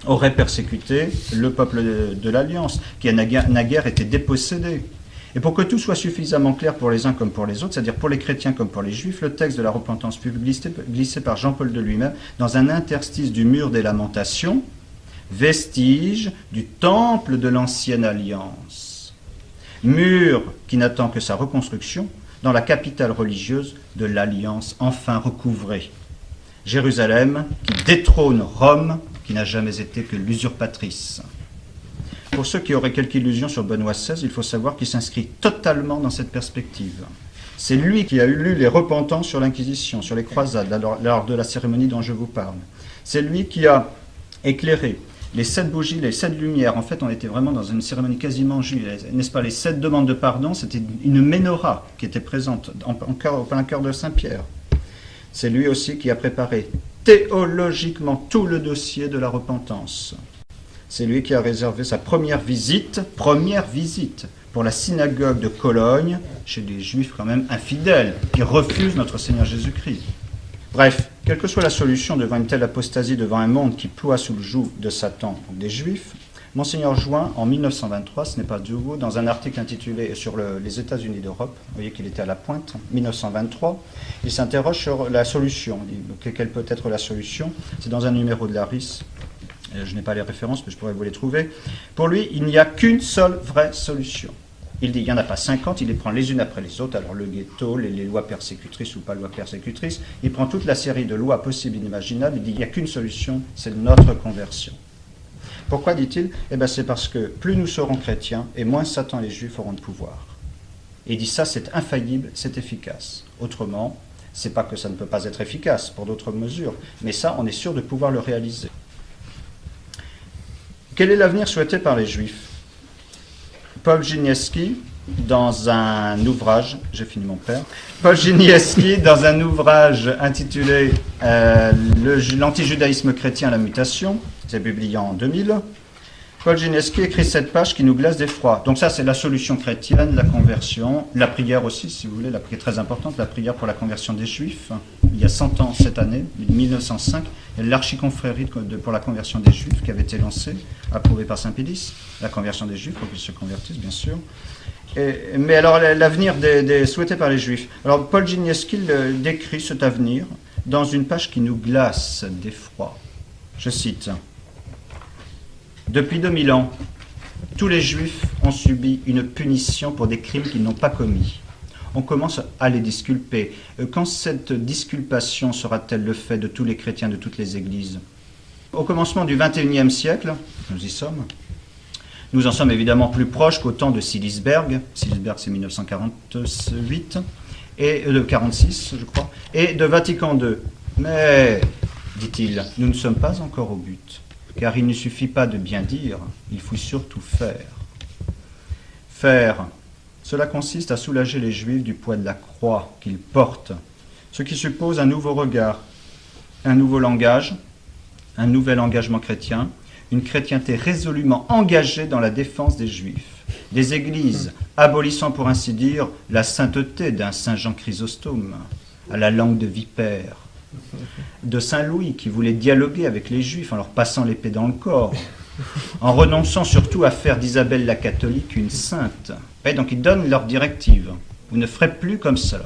aurait persécuté le peuple de l'Alliance, qui a naguère été dépossédé. Et pour que tout soit suffisamment clair pour les uns comme pour les autres, c'est-à-dire pour les chrétiens comme pour les juifs, le texte de la repentance fut glissé par Jean-Paul de lui-même dans un interstice du mur des lamentations, vestige du temple de l'ancienne alliance. Mur qui n'attend que sa reconstruction dans la capitale religieuse de l'alliance enfin recouvrée. Jérusalem qui détrône Rome, qui n'a jamais été que l'usurpatrice. Pour ceux qui auraient quelque illusion sur Benoît XVI, il faut savoir qu'il s'inscrit totalement dans cette perspective. C'est lui qui a eu lu les repentants sur l'Inquisition, sur les croisades, lors de la cérémonie dont je vous parle. C'est lui qui a éclairé les 7 bougies, les 7 lumières. En fait, on était vraiment dans une cérémonie quasiment juive, n'est-ce pas? Les 7 demandes de pardon, c'était une menorah qui était présente en plein cœur de Saint-Pierre. C'est lui aussi qui a préparé théologiquement tout le dossier de la repentance. C'est lui qui a réservé sa première visite pour la synagogue de Cologne, chez des juifs quand même infidèles, qui refusent notre Seigneur Jésus-Christ. Bref, quelle que soit la solution devant une telle apostasie, devant un monde qui ploie sous le joug de Satan, donc des juifs, Monseigneur Join, en 1923, ce n'est pas du tout, dans un article intitulé sur les États-Unis d'Europe, vous voyez qu'il était à la pointe, 1923, il s'interroge sur la solution. Quelle peut être la solution? C'est dans un numéro de l'ARIS. Je n'ai pas les références, mais je pourrais vous les trouver. Pour lui, il n'y a qu'une seule vraie solution. Il dit, il n'y en a pas 50, il les prend les unes après les autres, alors le ghetto, les lois persécutrices ou pas lois persécutrices, il prend toute la série de lois possibles et inimaginables, il dit, il n'y a qu'une solution, c'est notre conversion. Pourquoi, dit-il? Eh bien, c'est parce que plus nous serons chrétiens, et moins Satan et les Juifs auront de pouvoir. Et il dit, ça, c'est infaillible, c'est efficace. Autrement, c'est pas que ça ne peut pas être efficace pour d'autres mesures, mais ça, on est sûr de pouvoir le réaliser. Quel est l'avenir souhaité par les Juifs? Paul Giniewski, dans un ouvrage, j'ai fini mon père, Paul Giniewski, dans un ouvrage intitulé L'antijudaïsme chrétien à la mutation, c'est publié en 2000, Paul Giniewski écrit cette page qui nous glace d'effroi. Donc ça, c'est la solution chrétienne, la conversion, la prière aussi, si vous voulez, la prière très importante, la prière pour la conversion des Juifs. Il y a 100 ans, cette année, 1905, il y a l'archiconfrérie pour la conversion des Juifs qui avait été lancée, approuvée par Saint Pédis, la conversion des Juifs, pour qu'ils se convertissent, bien sûr. Mais alors, l'avenir souhaité par les Juifs. Alors, Paul Giniewski décrit cet avenir dans une page qui nous glace d'effroi. Je cite. Depuis 2000 ans, tous les Juifs ont subi une punition pour des crimes qu'ils n'ont pas commis. On commence à les disculper. Quand cette disculpation sera-t-elle le fait de tous les chrétiens de toutes les églises? Au commencement du XXIe siècle, nous y sommes. Nous en sommes évidemment plus proches qu'au temps de Silisberg. Silisberg, c'est 1948, et de 46, je crois, et de Vatican II. Mais, dit-il, nous ne sommes pas encore au but. Car il ne suffit pas de bien dire, il faut surtout faire. Faire, cela consiste à soulager les Juifs du poids de la croix qu'ils portent, ce qui suppose un nouveau regard, un nouveau langage, un nouvel engagement chrétien, une chrétienté résolument engagée dans la défense des Juifs, des églises abolissant pour ainsi dire la sainteté d'un Saint Jean Chrysostome, à la langue de vipère, de Saint Louis qui voulait dialoguer avec les Juifs en leur passant l'épée dans le corps, en renonçant surtout à faire d'Isabelle la catholique une sainte. Et donc ils donnent leur directive. Vous ne ferez plus comme cela.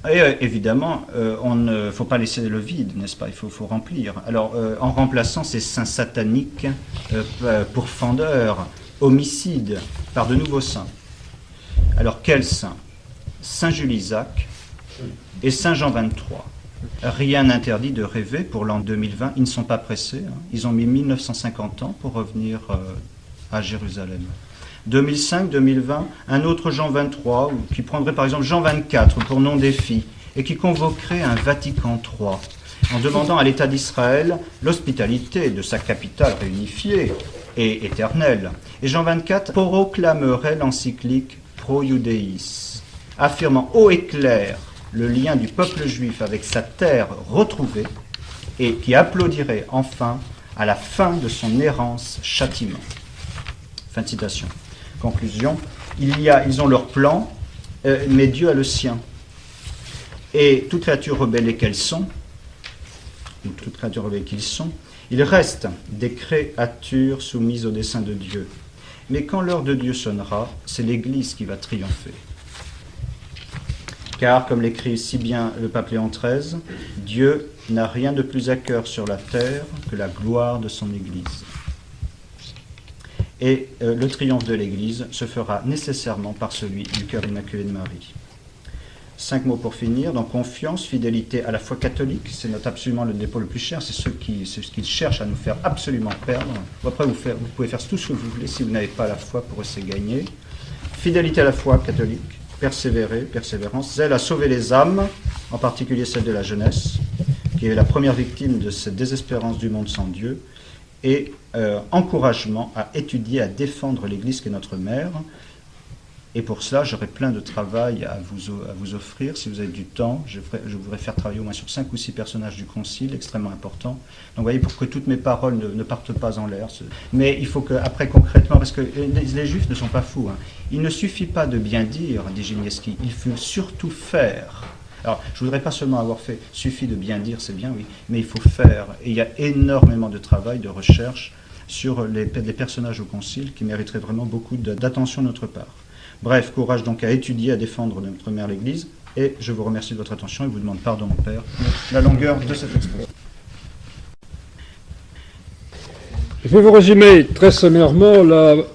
Et évidemment, on ne faut pas laisser le vide, n'est-ce pas? Il faut remplir. Alors, en remplaçant ces saints sataniques, pourfendeurs, homicides, par de nouveaux saints. Alors, quels saints? Saint Jules-Isaac et Saint Jean 23. Rien n'interdit de rêver pour l'an 2020. Ils ne sont pas pressés. Ils ont mis 1950 ans pour revenir à Jérusalem. 2005, 2020, un autre Jean 23, qui prendrait par exemple Jean 24 pour nom défi, et qui convoquerait un Vatican III, en demandant à l'État d'Israël l'hospitalité de sa capitale réunifiée et éternelle. Et Jean 24 proclamerait l'encyclique Pro Iudeis, affirmant haut et clair le lien du peuple juif avec sa terre retrouvée, et qui applaudirait enfin à la fin de son errance châtiment. Fin de citation. Conclusion, ils ont leur plan, mais Dieu a le sien. Et toute créature rebelle qu'elles sont, ou toute créature rebelle qu'ils sont, ils restent des créatures soumises au dessein de Dieu. Mais quand l'heure de Dieu sonnera, c'est l'Église qui va triompher. Car, comme l'écrit si bien le pape Léon XIII, Dieu n'a rien de plus à cœur sur la terre que la gloire de son Église. Et le triomphe de l'Église se fera nécessairement par celui du cœur immaculé de Marie. 5 mots pour finir. Donc confiance, fidélité à la foi catholique, c'est absolument le dépôt le plus cher, c'est ce qu'ils cherchent à nous faire absolument perdre. Après, vous pouvez faire tout ce que vous voulez, si vous n'avez pas la foi, pour eux c'est gagné. Fidélité à la foi catholique, persévérance, zèle à sauver les âmes, en particulier celle de la jeunesse, qui est la première victime de cette désespérance du monde sans Dieu, et encouragement à étudier, à défendre l'Église qui est notre mère. Et pour cela, j'aurai plein de travail à vous offrir. Si vous avez du temps, je voudrais faire travailler au moins sur 5 ou 6 personnages du Concile, extrêmement importants. Donc vous voyez, pour que toutes mes paroles ne partent pas en l'air. Mais il faut qu'après, concrètement, parce que les Juifs ne sont pas fous, hein. Il ne suffit pas de bien dire, dit Gigneski, il faut surtout faire. Alors, je ne voudrais pas seulement avoir fait, suffit de bien dire, c'est bien, oui, mais il faut faire. Et il y a énormément de travail, de recherche sur les personnages au Concile qui mériteraient vraiment beaucoup d'attention de notre part. Bref, courage donc à étudier, à défendre notre mère l'Église, et je vous remercie de votre attention et vous demande pardon, mon Père, pour la longueur de cet exposé. Je vais vous résumer très sommairement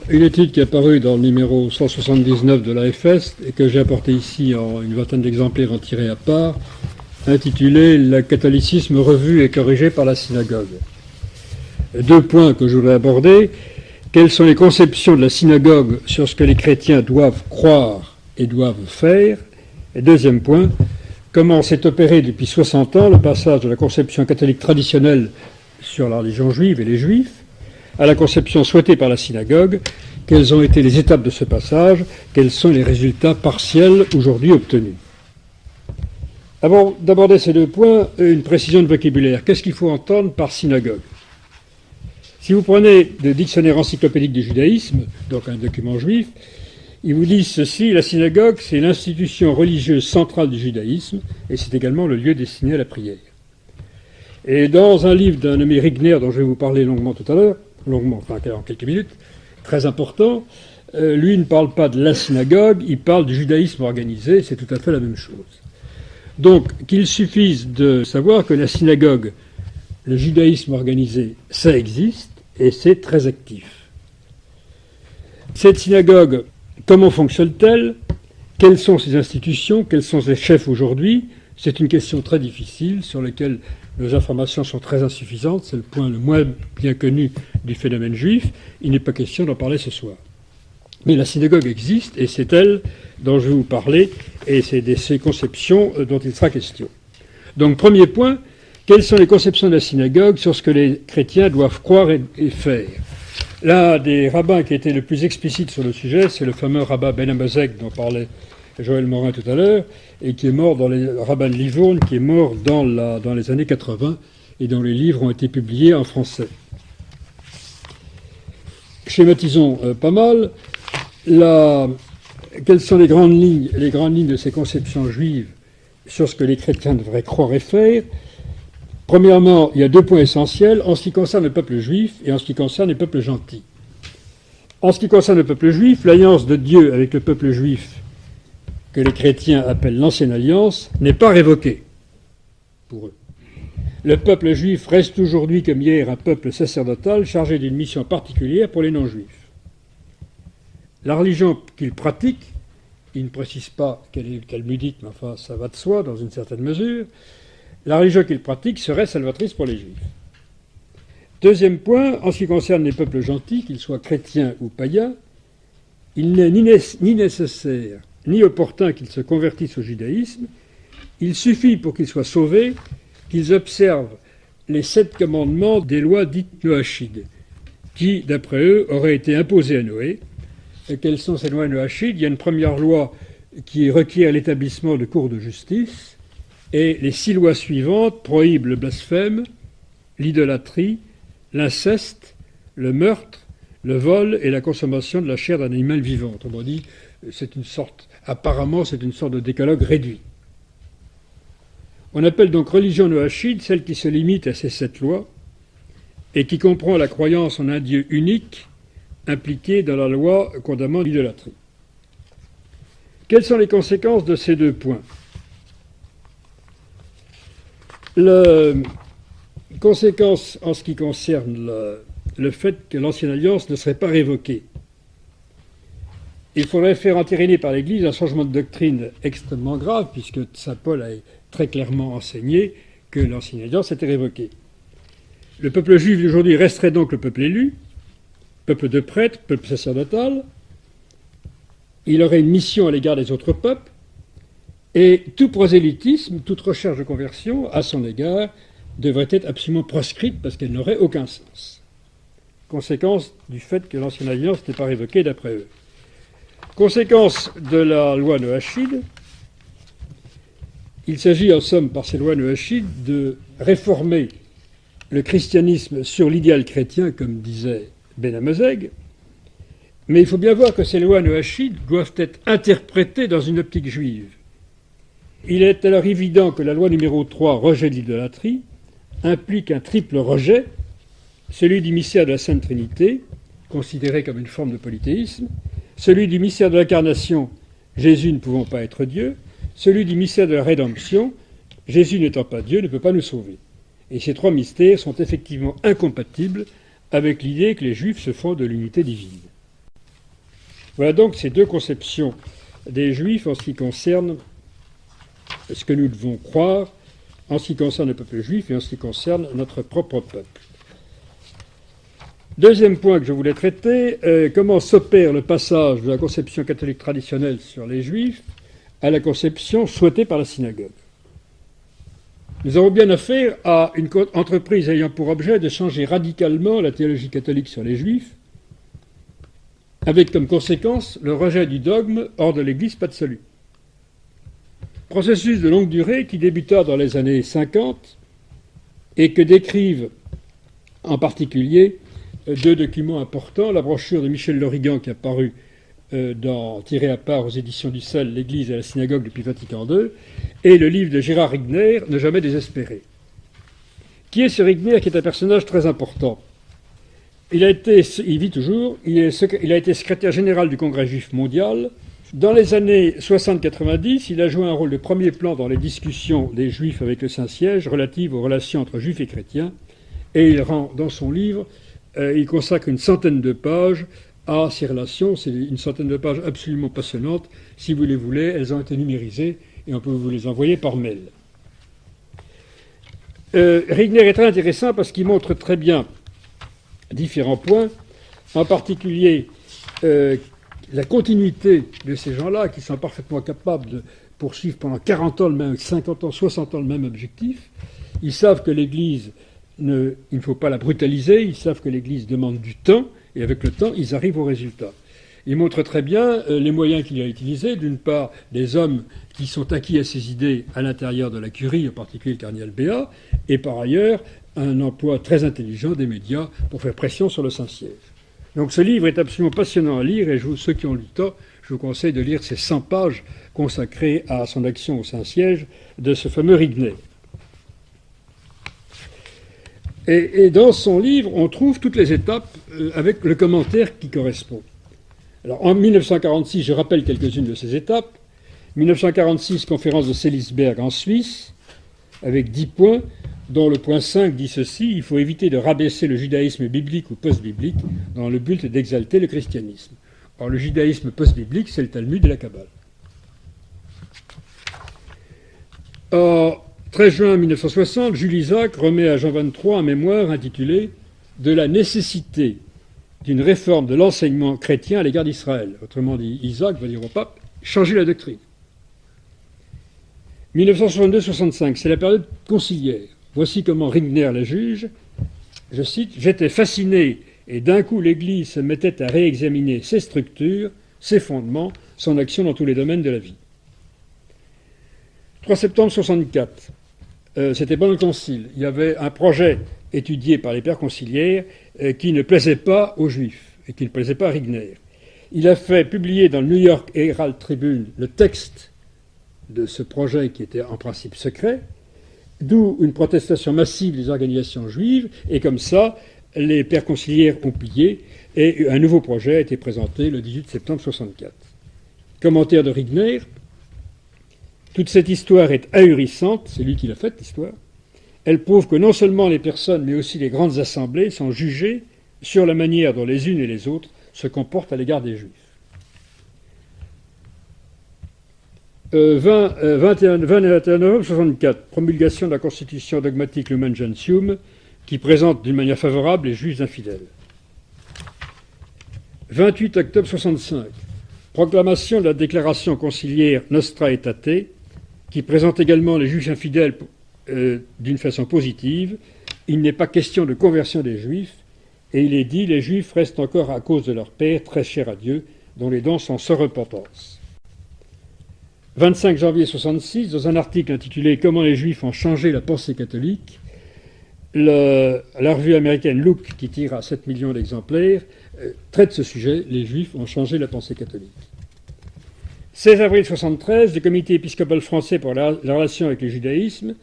une étude qui est apparue dans le numéro 179 de l'AFS et que j'ai apporté ici en une vingtaine d'exemplaires en tirés à part, intitulée « Le catholicisme revu et corrigé par la synagogue ». 2 points que je voudrais aborder. Quelles sont les conceptions de la synagogue sur ce que les chrétiens doivent croire et doivent faire? Et 2e point, comment s'est opéré depuis 60 ans le passage de la conception catholique traditionnelle sur la religion juive et les juifs à la conception souhaitée par la synagogue? Quelles ont été les étapes de ce passage? Quels sont les résultats partiels aujourd'hui obtenus? Avant d'aborder ces 2 points, une précision de vocabulaire. Qu'est-ce qu'il faut entendre par synagogue? Si vous prenez le dictionnaire encyclopédique du judaïsme, donc un document juif, ils vous disent ceci: la synagogue, c'est l'institution religieuse centrale du judaïsme, et c'est également le lieu destiné à la prière. Et dans un livre d'un nommé Rigner, dont je vais vous parler longuement tout à l'heure, en quelques minutes, très important, lui ne parle pas de la synagogue, il parle du judaïsme organisé, c'est tout à fait la même chose. Donc, qu'il suffise de savoir que la synagogue, le judaïsme organisé, ça existe, et c'est très actif. Cette synagogue, comment fonctionne-t-elle? Quelles sont ses institutions? Quels sont ses chefs aujourd'hui? C'est une question très difficile sur laquelle nos informations sont très insuffisantes. C'est le point le moins bien connu du phénomène juif. Il n'est pas question d'en parler ce soir. Mais la synagogue existe, et c'est elle dont je vais vous parler, et c'est de ces conceptions dont il sera question. Donc, premier point, quelles sont les conceptions de la synagogue sur ce que les chrétiens doivent croire et faire? L'un des rabbins qui était le plus explicite sur le sujet, c'est le fameux rabbin Ben Amazek dont parlait Joël Morin tout à l'heure, et qui est mort rabbin de Livourne, qui est mort dans les années 80, et dont les livres ont été publiés en français. Schématisons pas mal. Quelles sont les grandes lignes de ces conceptions juives sur ce que les chrétiens devraient croire et faire? Premièrement, il y a 2 points essentiels en ce qui concerne le peuple juif et en ce qui concerne les peuples gentils. En ce qui concerne le peuple juif, l'alliance de Dieu avec le peuple juif, que les chrétiens appellent l'ancienne alliance, n'est pas révoquée pour eux. Le peuple juif reste aujourd'hui comme hier un peuple sacerdotal chargé d'une mission particulière pour les non-juifs. La religion qu'ils pratiquent, ils ne précisent pas quelle est talmudique, mais enfin ça va de soi dans une certaine mesure, la religion qu'ils pratiquent serait salvatrice pour les juifs. 2e point, en ce qui concerne les peuples gentils, qu'ils soient chrétiens ou païens, il n'est ni nécessaire ni opportun qu'ils se convertissent au judaïsme. Il suffit pour qu'ils soient sauvés qu'ils observent les 7 commandements des lois dites noachides, qui, d'après eux, auraient été imposées à Noé. Et quelles sont ces lois noachides? Il y a une première loi qui requiert l'établissement de cours de justice, et les 6 lois suivantes prohibent le blasphème, l'idolâtrie, l'inceste, le meurtre, le vol et la consommation de la chair d'un animal vivant. Autrement dit, apparemment, c'est une sorte de décalogue réduit. On appelle donc religion noachide celle qui se limite à ces 7 lois et qui comprend la croyance en un Dieu unique, impliqués dans la loi condamnant l'idolâtrie. Quelles sont les conséquences de ces deux points? La conséquence en ce qui concerne le fait que l'ancienne alliance ne serait pas révoquée. Il faudrait faire entériner par l'Église un changement de doctrine extrêmement grave, puisque saint Paul a très clairement enseigné que l'ancienne alliance était révoquée. Le peuple juif d'aujourd'hui resterait donc le peuple élu, peuple de prêtres, peuple sacerdotal. Il aurait une mission à l'égard des autres peuples, et tout prosélytisme, toute recherche de conversion à son égard devrait être absolument proscrite parce qu'elle n'aurait aucun sens. Conséquence du fait que l'ancienne alliance n'était pas révoquée d'après eux. Conséquence de la loi noachide, il s'agit en somme par ces lois noachides de réformer le christianisme sur l'idéal chrétien, comme disait Ben Amozeg, mais il faut bien voir que ces lois noachides doivent être interprétées dans une optique juive. Il est alors évident que la loi numéro 3, rejet de l'idolâtrie, implique un triple rejet, celui du mystère de la Sainte Trinité, considéré comme une forme de polythéisme, celui du mystère de l'incarnation, Jésus ne pouvant pas être Dieu, celui du mystère de la rédemption, Jésus n'étant pas Dieu ne peut pas nous sauver. Et ces trois mystères sont effectivement incompatibles avec l'idée que les Juifs se font de l'unité divine. Voilà donc ces deux conceptions des Juifs en ce qui concerne ce que nous devons croire, en ce qui concerne le peuple juif et en ce qui concerne notre propre peuple. Deuxième point que je voulais traiter, comment s'opère le passage de la conception catholique traditionnelle sur les Juifs à la conception souhaitée par la synagogue. Nous avons bien affaire à une entreprise ayant pour objet de changer radicalement la théologie catholique sur les Juifs, avec comme conséquence le rejet du dogme « hors de l'Église, pas de salut ». Processus de longue durée qui débuta dans les années 50 et que décrivent en particulier deux documents importants, la brochure de Michel Lorigan qui a paru tiré à part aux éditions du Sel, l'Église et la synagogue depuis Vatican II, et le livre de Gérard Rigner, Ne jamais désespérer. Qui est ce Rigner, qui est un personnage très important? Il vit toujours, il a été secrétaire général du Congrès juif mondial. Dans les années 60-90, il a joué un rôle de premier plan dans les discussions des Juifs avec le Saint-Siège relatives aux relations entre Juifs et chrétiens, et il rend dans son livre, il consacre une centaine de pages à ces relations. C'est une centaine de pages absolument passionnantes. Si vous les voulez, elles ont été numérisées et on peut vous les envoyer par mail. Rigner est très intéressant parce qu'il montre très bien différents points, en particulier la continuité de ces gens-là qui sont parfaitement capables de poursuivre pendant 40 ans, le même, 50 ans, 60 ans le même objectif. Ils savent que l'Église, il ne faut pas la brutaliser, ils savent que l'Église demande du temps, et avec le temps, ils arrivent au résultat. Il montre très bien les moyens qu'il a utilisés, d'une part des hommes qui sont acquis à ses idées à l'intérieur de la curie, en particulier le cardinal Béat, et par ailleurs un emploi très intelligent des médias pour faire pression sur le Saint-Siège. Donc ce livre est absolument passionnant à lire, et ceux qui ont le temps, je vous conseille de lire ces 100 pages consacrées à son action au Saint-Siège de ce fameux Rigner. Et dans son livre, on trouve toutes les étapes avec le commentaire qui correspond. Alors, en 1946, je rappelle quelques-unes de ces étapes. 1946, conférence de Seelisberg en Suisse, avec 10 points, dont le point 5 dit ceci: il faut éviter de rabaisser le judaïsme biblique ou post-biblique dans le but d'exalter le christianisme. Or, le judaïsme post-biblique, c'est le Talmud et la Kabbale. 13 juin 1960, Jules Isaac remet à Jean 23 un mémoire intitulé « De la nécessité d'une réforme de l'enseignement chrétien à l'égard d'Israël ». Autrement dit, Isaac va dire au pape « changer la doctrine ». 1962-65, c'est la période conciliaire. Voici comment Rigner la juge. Je cite: « J'étais fasciné et d'un coup l'Église se mettait à réexaminer ses structures, ses fondements, son action dans tous les domaines de la vie. » 3 septembre 64, c'était pendant le concile. Il y avait un projet étudié par les pères conciliaires qui ne plaisait pas aux Juifs et qui ne plaisait pas à Rigner. Il a fait publier dans le New York Herald Tribune le texte de ce projet qui était en principe secret, d'où une protestation massive des organisations juives, et comme ça, les pères conciliaires ont plié. et un nouveau projet a été présenté le 18 septembre 1964. Commentaire de Rigner. Toute cette histoire est ahurissante, c'est lui qui l'a faite, l'histoire. Elle prouve que non seulement les personnes, mais aussi les grandes assemblées sont jugées sur la manière dont les unes et les autres se comportent à l'égard des Juifs. 21 novembre 64, promulgation de la Constitution dogmatique Lumen Gentium, qui présente d'une manière favorable les Juifs infidèles. 28 octobre 65, proclamation de la déclaration conciliaire Nostra Aetate, qui présente également les Juifs infidèles d'une façon positive. Il n'est pas question de conversion des Juifs, et il est dit les Juifs restent encore à cause de leur Père, très cher à Dieu, dont les dons sont sans repentance. 25 janvier 66, dans un article intitulé « Comment les Juifs ont changé la pensée catholique », la revue américaine Look, qui tire à 7 millions d'exemplaires, traite ce sujet, les Juifs ont changé la pensée catholique. 16 avril 73, le comité épiscopal français pour la relation avec le judaïsme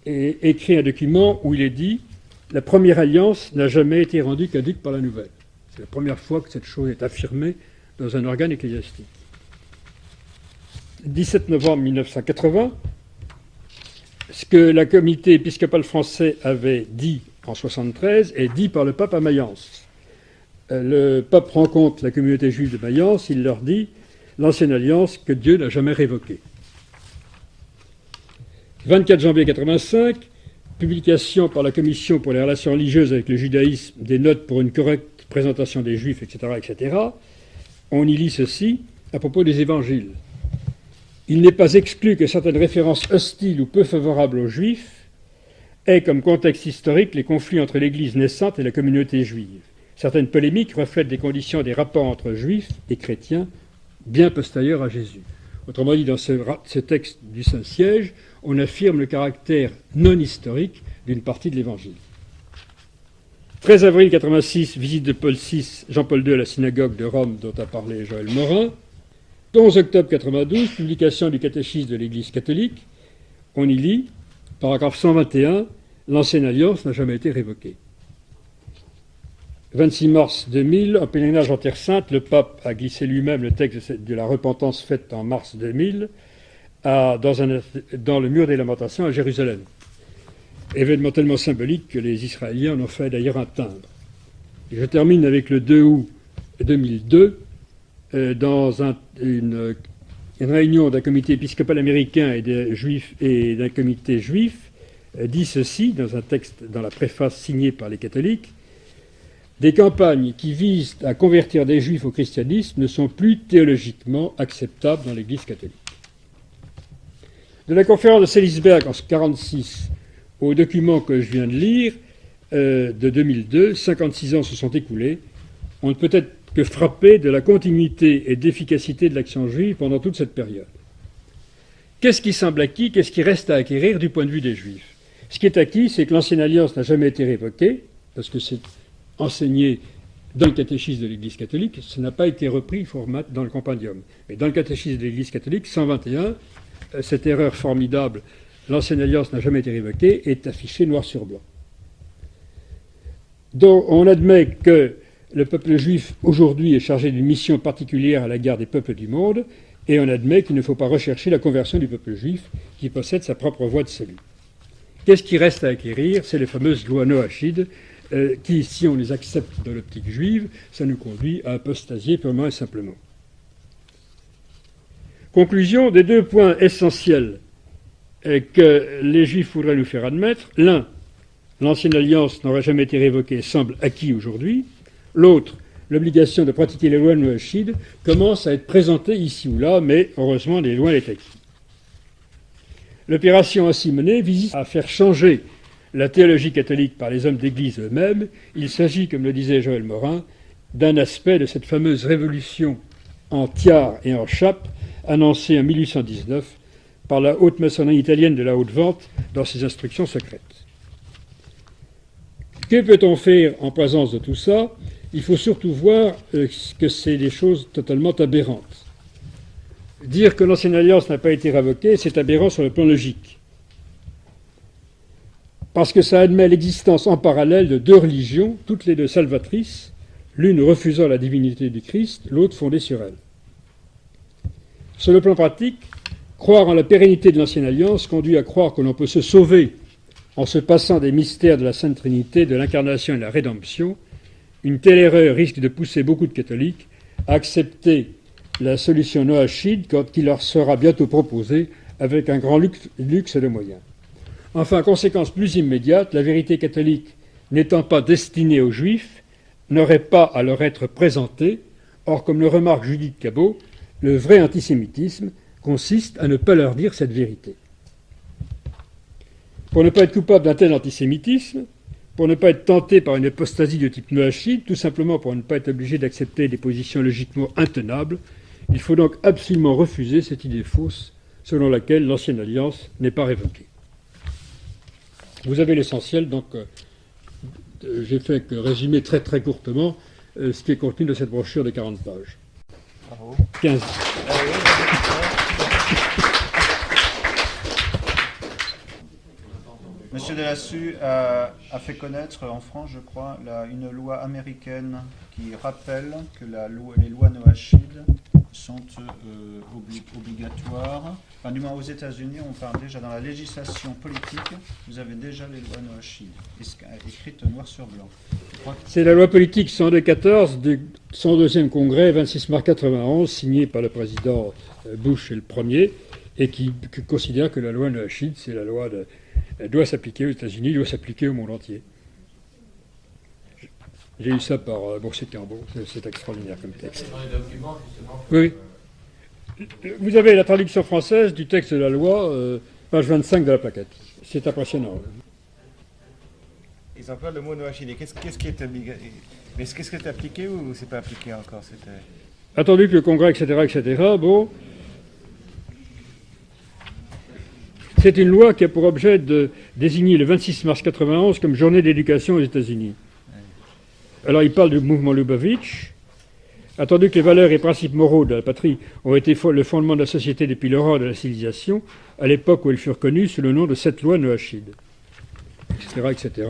écrit un document où il est dit « La première alliance n'a jamais été rendue caduque par la nouvelle ». C'est la première fois que cette chose est affirmée dans un organe ecclésiastique. 17 novembre 1980, ce que le comité épiscopal français avait dit en 1973 est dit par le pape à Mayence. Le pape rencontre la communauté juive de Mayence, il leur dit l'ancienne alliance que Dieu n'a jamais révoquée. 24 janvier 1985, publication par la Commission pour les relations religieuses avec le judaïsme des notes pour une correcte présentation des Juifs, etc., etc. On y lit ceci à propos des évangiles. Il n'est pas exclu que certaines références hostiles ou peu favorables aux Juifs aient comme contexte historique les conflits entre l'Église naissante et la communauté juive. Certaines polémiques reflètent des conditions des rapports entre Juifs et chrétiens bien postérieures à Jésus. Autrement dit, dans ce texte du Saint-Siège, on affirme le caractère non historique d'une partie de l'Évangile. 13 avril 1986, visite de Jean-Paul II à la synagogue de Rome dont a parlé Joël Morin. 11 octobre 1992, publication du catéchisme de l'Église catholique. On y lit, paragraphe 121, l'ancienne alliance n'a jamais été révoquée. 26 mars 2000, en pèlerinage en Terre Sainte, le pape a glissé lui-même le texte de la repentance faite en mars 2000 dans le mur des lamentations à Jérusalem. Événement tellement symbolique que les Israéliens en ont fait d'ailleurs un timbre. Et je termine avec le 2 août 2002, dans une réunion d'un comité épiscopal américain et des Juifs et d'un comité juif, dit ceci dans un texte dans la préface signée par les catholiques. Des campagnes qui visent à convertir des Juifs au christianisme ne sont plus théologiquement acceptables dans l'Église catholique. De la conférence de Seelisberg en 1946 au document que je viens de lire, de 2002, 56 ans se sont écoulés. On ne peut être que frappé de la continuité et d'efficacité de l'action juive pendant toute cette période. Qu'est-ce qui semble acquis, qu'est-ce qui reste à acquérir du point de vue des Juifs? Ce qui est acquis, c'est que l'ancienne alliance n'a jamais été révoquée, parce que c'est enseigné dans le catéchisme de l'Église catholique, ça n'a pas été repris, il faut remettre dans le compendium. Mais dans le catéchisme de l'Église catholique, 121, cette erreur formidable, l'ancienne alliance n'a jamais été révoquée, est affichée noir sur blanc. Donc on admet que le peuple juif aujourd'hui est chargé d'une mission particulière à l'égard des peuples du monde, et on admet qu'il ne faut pas rechercher la conversion du peuple juif qui possède sa propre voie de salut. Qu'est-ce qui reste à acquérir? C'est les fameuses lois noachides, qui, si on les accepte dans l'optique juive, ça nous conduit à apostasier purement et simplement. Conclusion des deux points essentiels que les Juifs voudraient nous faire admettre. L'un, l'ancienne alliance n'aurait jamais été révoquée, semble acquis aujourd'hui. L'autre, l'obligation de pratiquer les lois noachides, commence à être présentée ici ou là, mais heureusement, les lois est acquis. L'opération ainsi menée vise à faire changer la théologie catholique par les hommes d'Église eux-mêmes. Il s'agit, comme le disait Joël Morin, d'un aspect de cette fameuse révolution en tiare et en chape annoncée en 1819 par la haute maçonnerie italienne de la haute vente dans ses instructions secrètes. Que peut-on faire en présence de tout ça? Il faut surtout voir que c'est des choses totalement aberrantes. Dire que l'ancienne alliance n'a pas été révoquée, c'est aberrant sur le plan logique. Parce que ça admet l'existence en parallèle de deux religions, toutes les deux salvatrices, l'une refusant la divinité du Christ, l'autre fondée sur elle. Sur le plan pratique, croire en la pérennité de l'Ancienne Alliance conduit à croire que l'on peut se sauver en se passant des mystères de la Sainte Trinité, de l'incarnation et de la rédemption. Une telle erreur risque de pousser beaucoup de catholiques à accepter la solution noachide quand il leur sera bientôt proposée avec un grand luxe de moyens. Enfin, conséquence plus immédiate, la vérité catholique n'étant pas destinée aux Juifs, n'aurait pas à leur être présentée. Or, comme le remarque Judith Cabot, le vrai antisémitisme consiste à ne pas leur dire cette vérité. Pour ne pas être coupable d'un tel antisémitisme, pour ne pas être tenté par une apostasie de type noachide, tout simplement pour ne pas être obligé d'accepter des positions logiquement intenables, il faut donc absolument refuser cette idée fausse selon laquelle l'Ancienne Alliance n'est pas révoquée. Vous avez l'essentiel, donc j'ai fait que résumer très très courtement ce qui est contenu de cette brochure de 40 pages. Bravo. 15. Monsieur Delassus a fait connaître en France, je crois, une loi américaine qui rappelle que les lois noachides sont obligatoires. Enfin, du moins aux États-Unis, on parle déjà dans la législation politique, vous avez déjà les lois noachides, écrites noir sur blanc. C'est la loi politique 102-14 du 102e congrès, 26 mars 91, signée par le président Bush le premier, et qui considère que la loi noachide, c'est la loi elle doit s'appliquer aux États-Unis, doit s'appliquer au monde entier. J'ai eu ça par Boursier de Carbon, c'est extraordinaire comme texte. Oui. Vous avez la traduction française du texte de la loi, page 25 de la plaquette. C'est impressionnant. Ils emploient le mot noachide. Qu'est-ce qui est obligatoire? Mais est-ce que c'est appliqué ou c'est pas appliqué encore? Attendu que le Congrès, etc., bon. C'est une loi qui a pour objet de désigner le 26 mars 91 comme journée d'éducation aux États-Unis. Alors il parle du mouvement Lubavitch. Attendu que les valeurs et principes moraux de la patrie ont été le fondement de la société depuis l'aurore de la civilisation, à l'époque où elles furent connues sous le nom de cette loi noachide, etc., etc.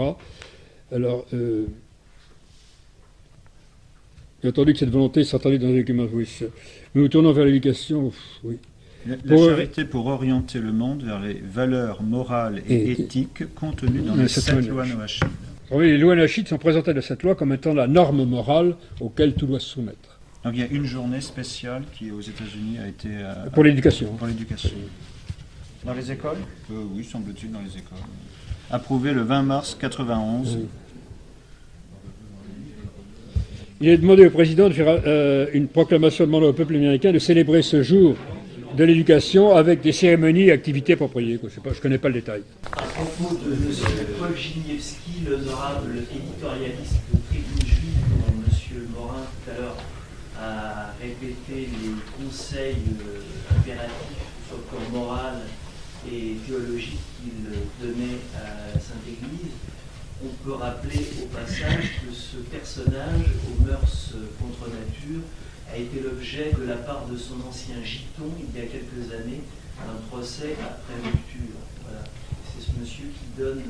Alors, attendu que cette volonté s'entendait dans les documents, oui. Nous nous tournons vers l'éducation, oui. La charité pour orienter le monde vers les valeurs morales et éthiques contenues dans les 7 lois noachides. Oui, les lois noachides sont présentées dans cette loi comme étant la norme morale auquel tout doit se soumettre. Donc il y a une journée spéciale qui, aux États-Unis, a été... pour l'éducation. Pour l'éducation. Dans les écoles Oui, semble-t-il, dans les écoles. Approuvé le 20 mars 91. Oui. Il est demandé au président de faire une proclamation demandant au peuple américain de célébrer ce jour de l'éducation avec des cérémonies et activités appropriées. Je ne connais pas le détail. À propos de M. Paul Giniewski, l'honorable éditorialiste de Tribune Juive, dont M. Morin tout à l'heure a répété les conseils impératifs sur le plan moral et théologique qu'il donnait à la Sainte Église, on peut rappeler au passage que ce personnage aux mœurs contre nature a été l'objet de la part de son ancien giton, il y a quelques années, d'un procès après lecture. Voilà. C'est ce monsieur qui donne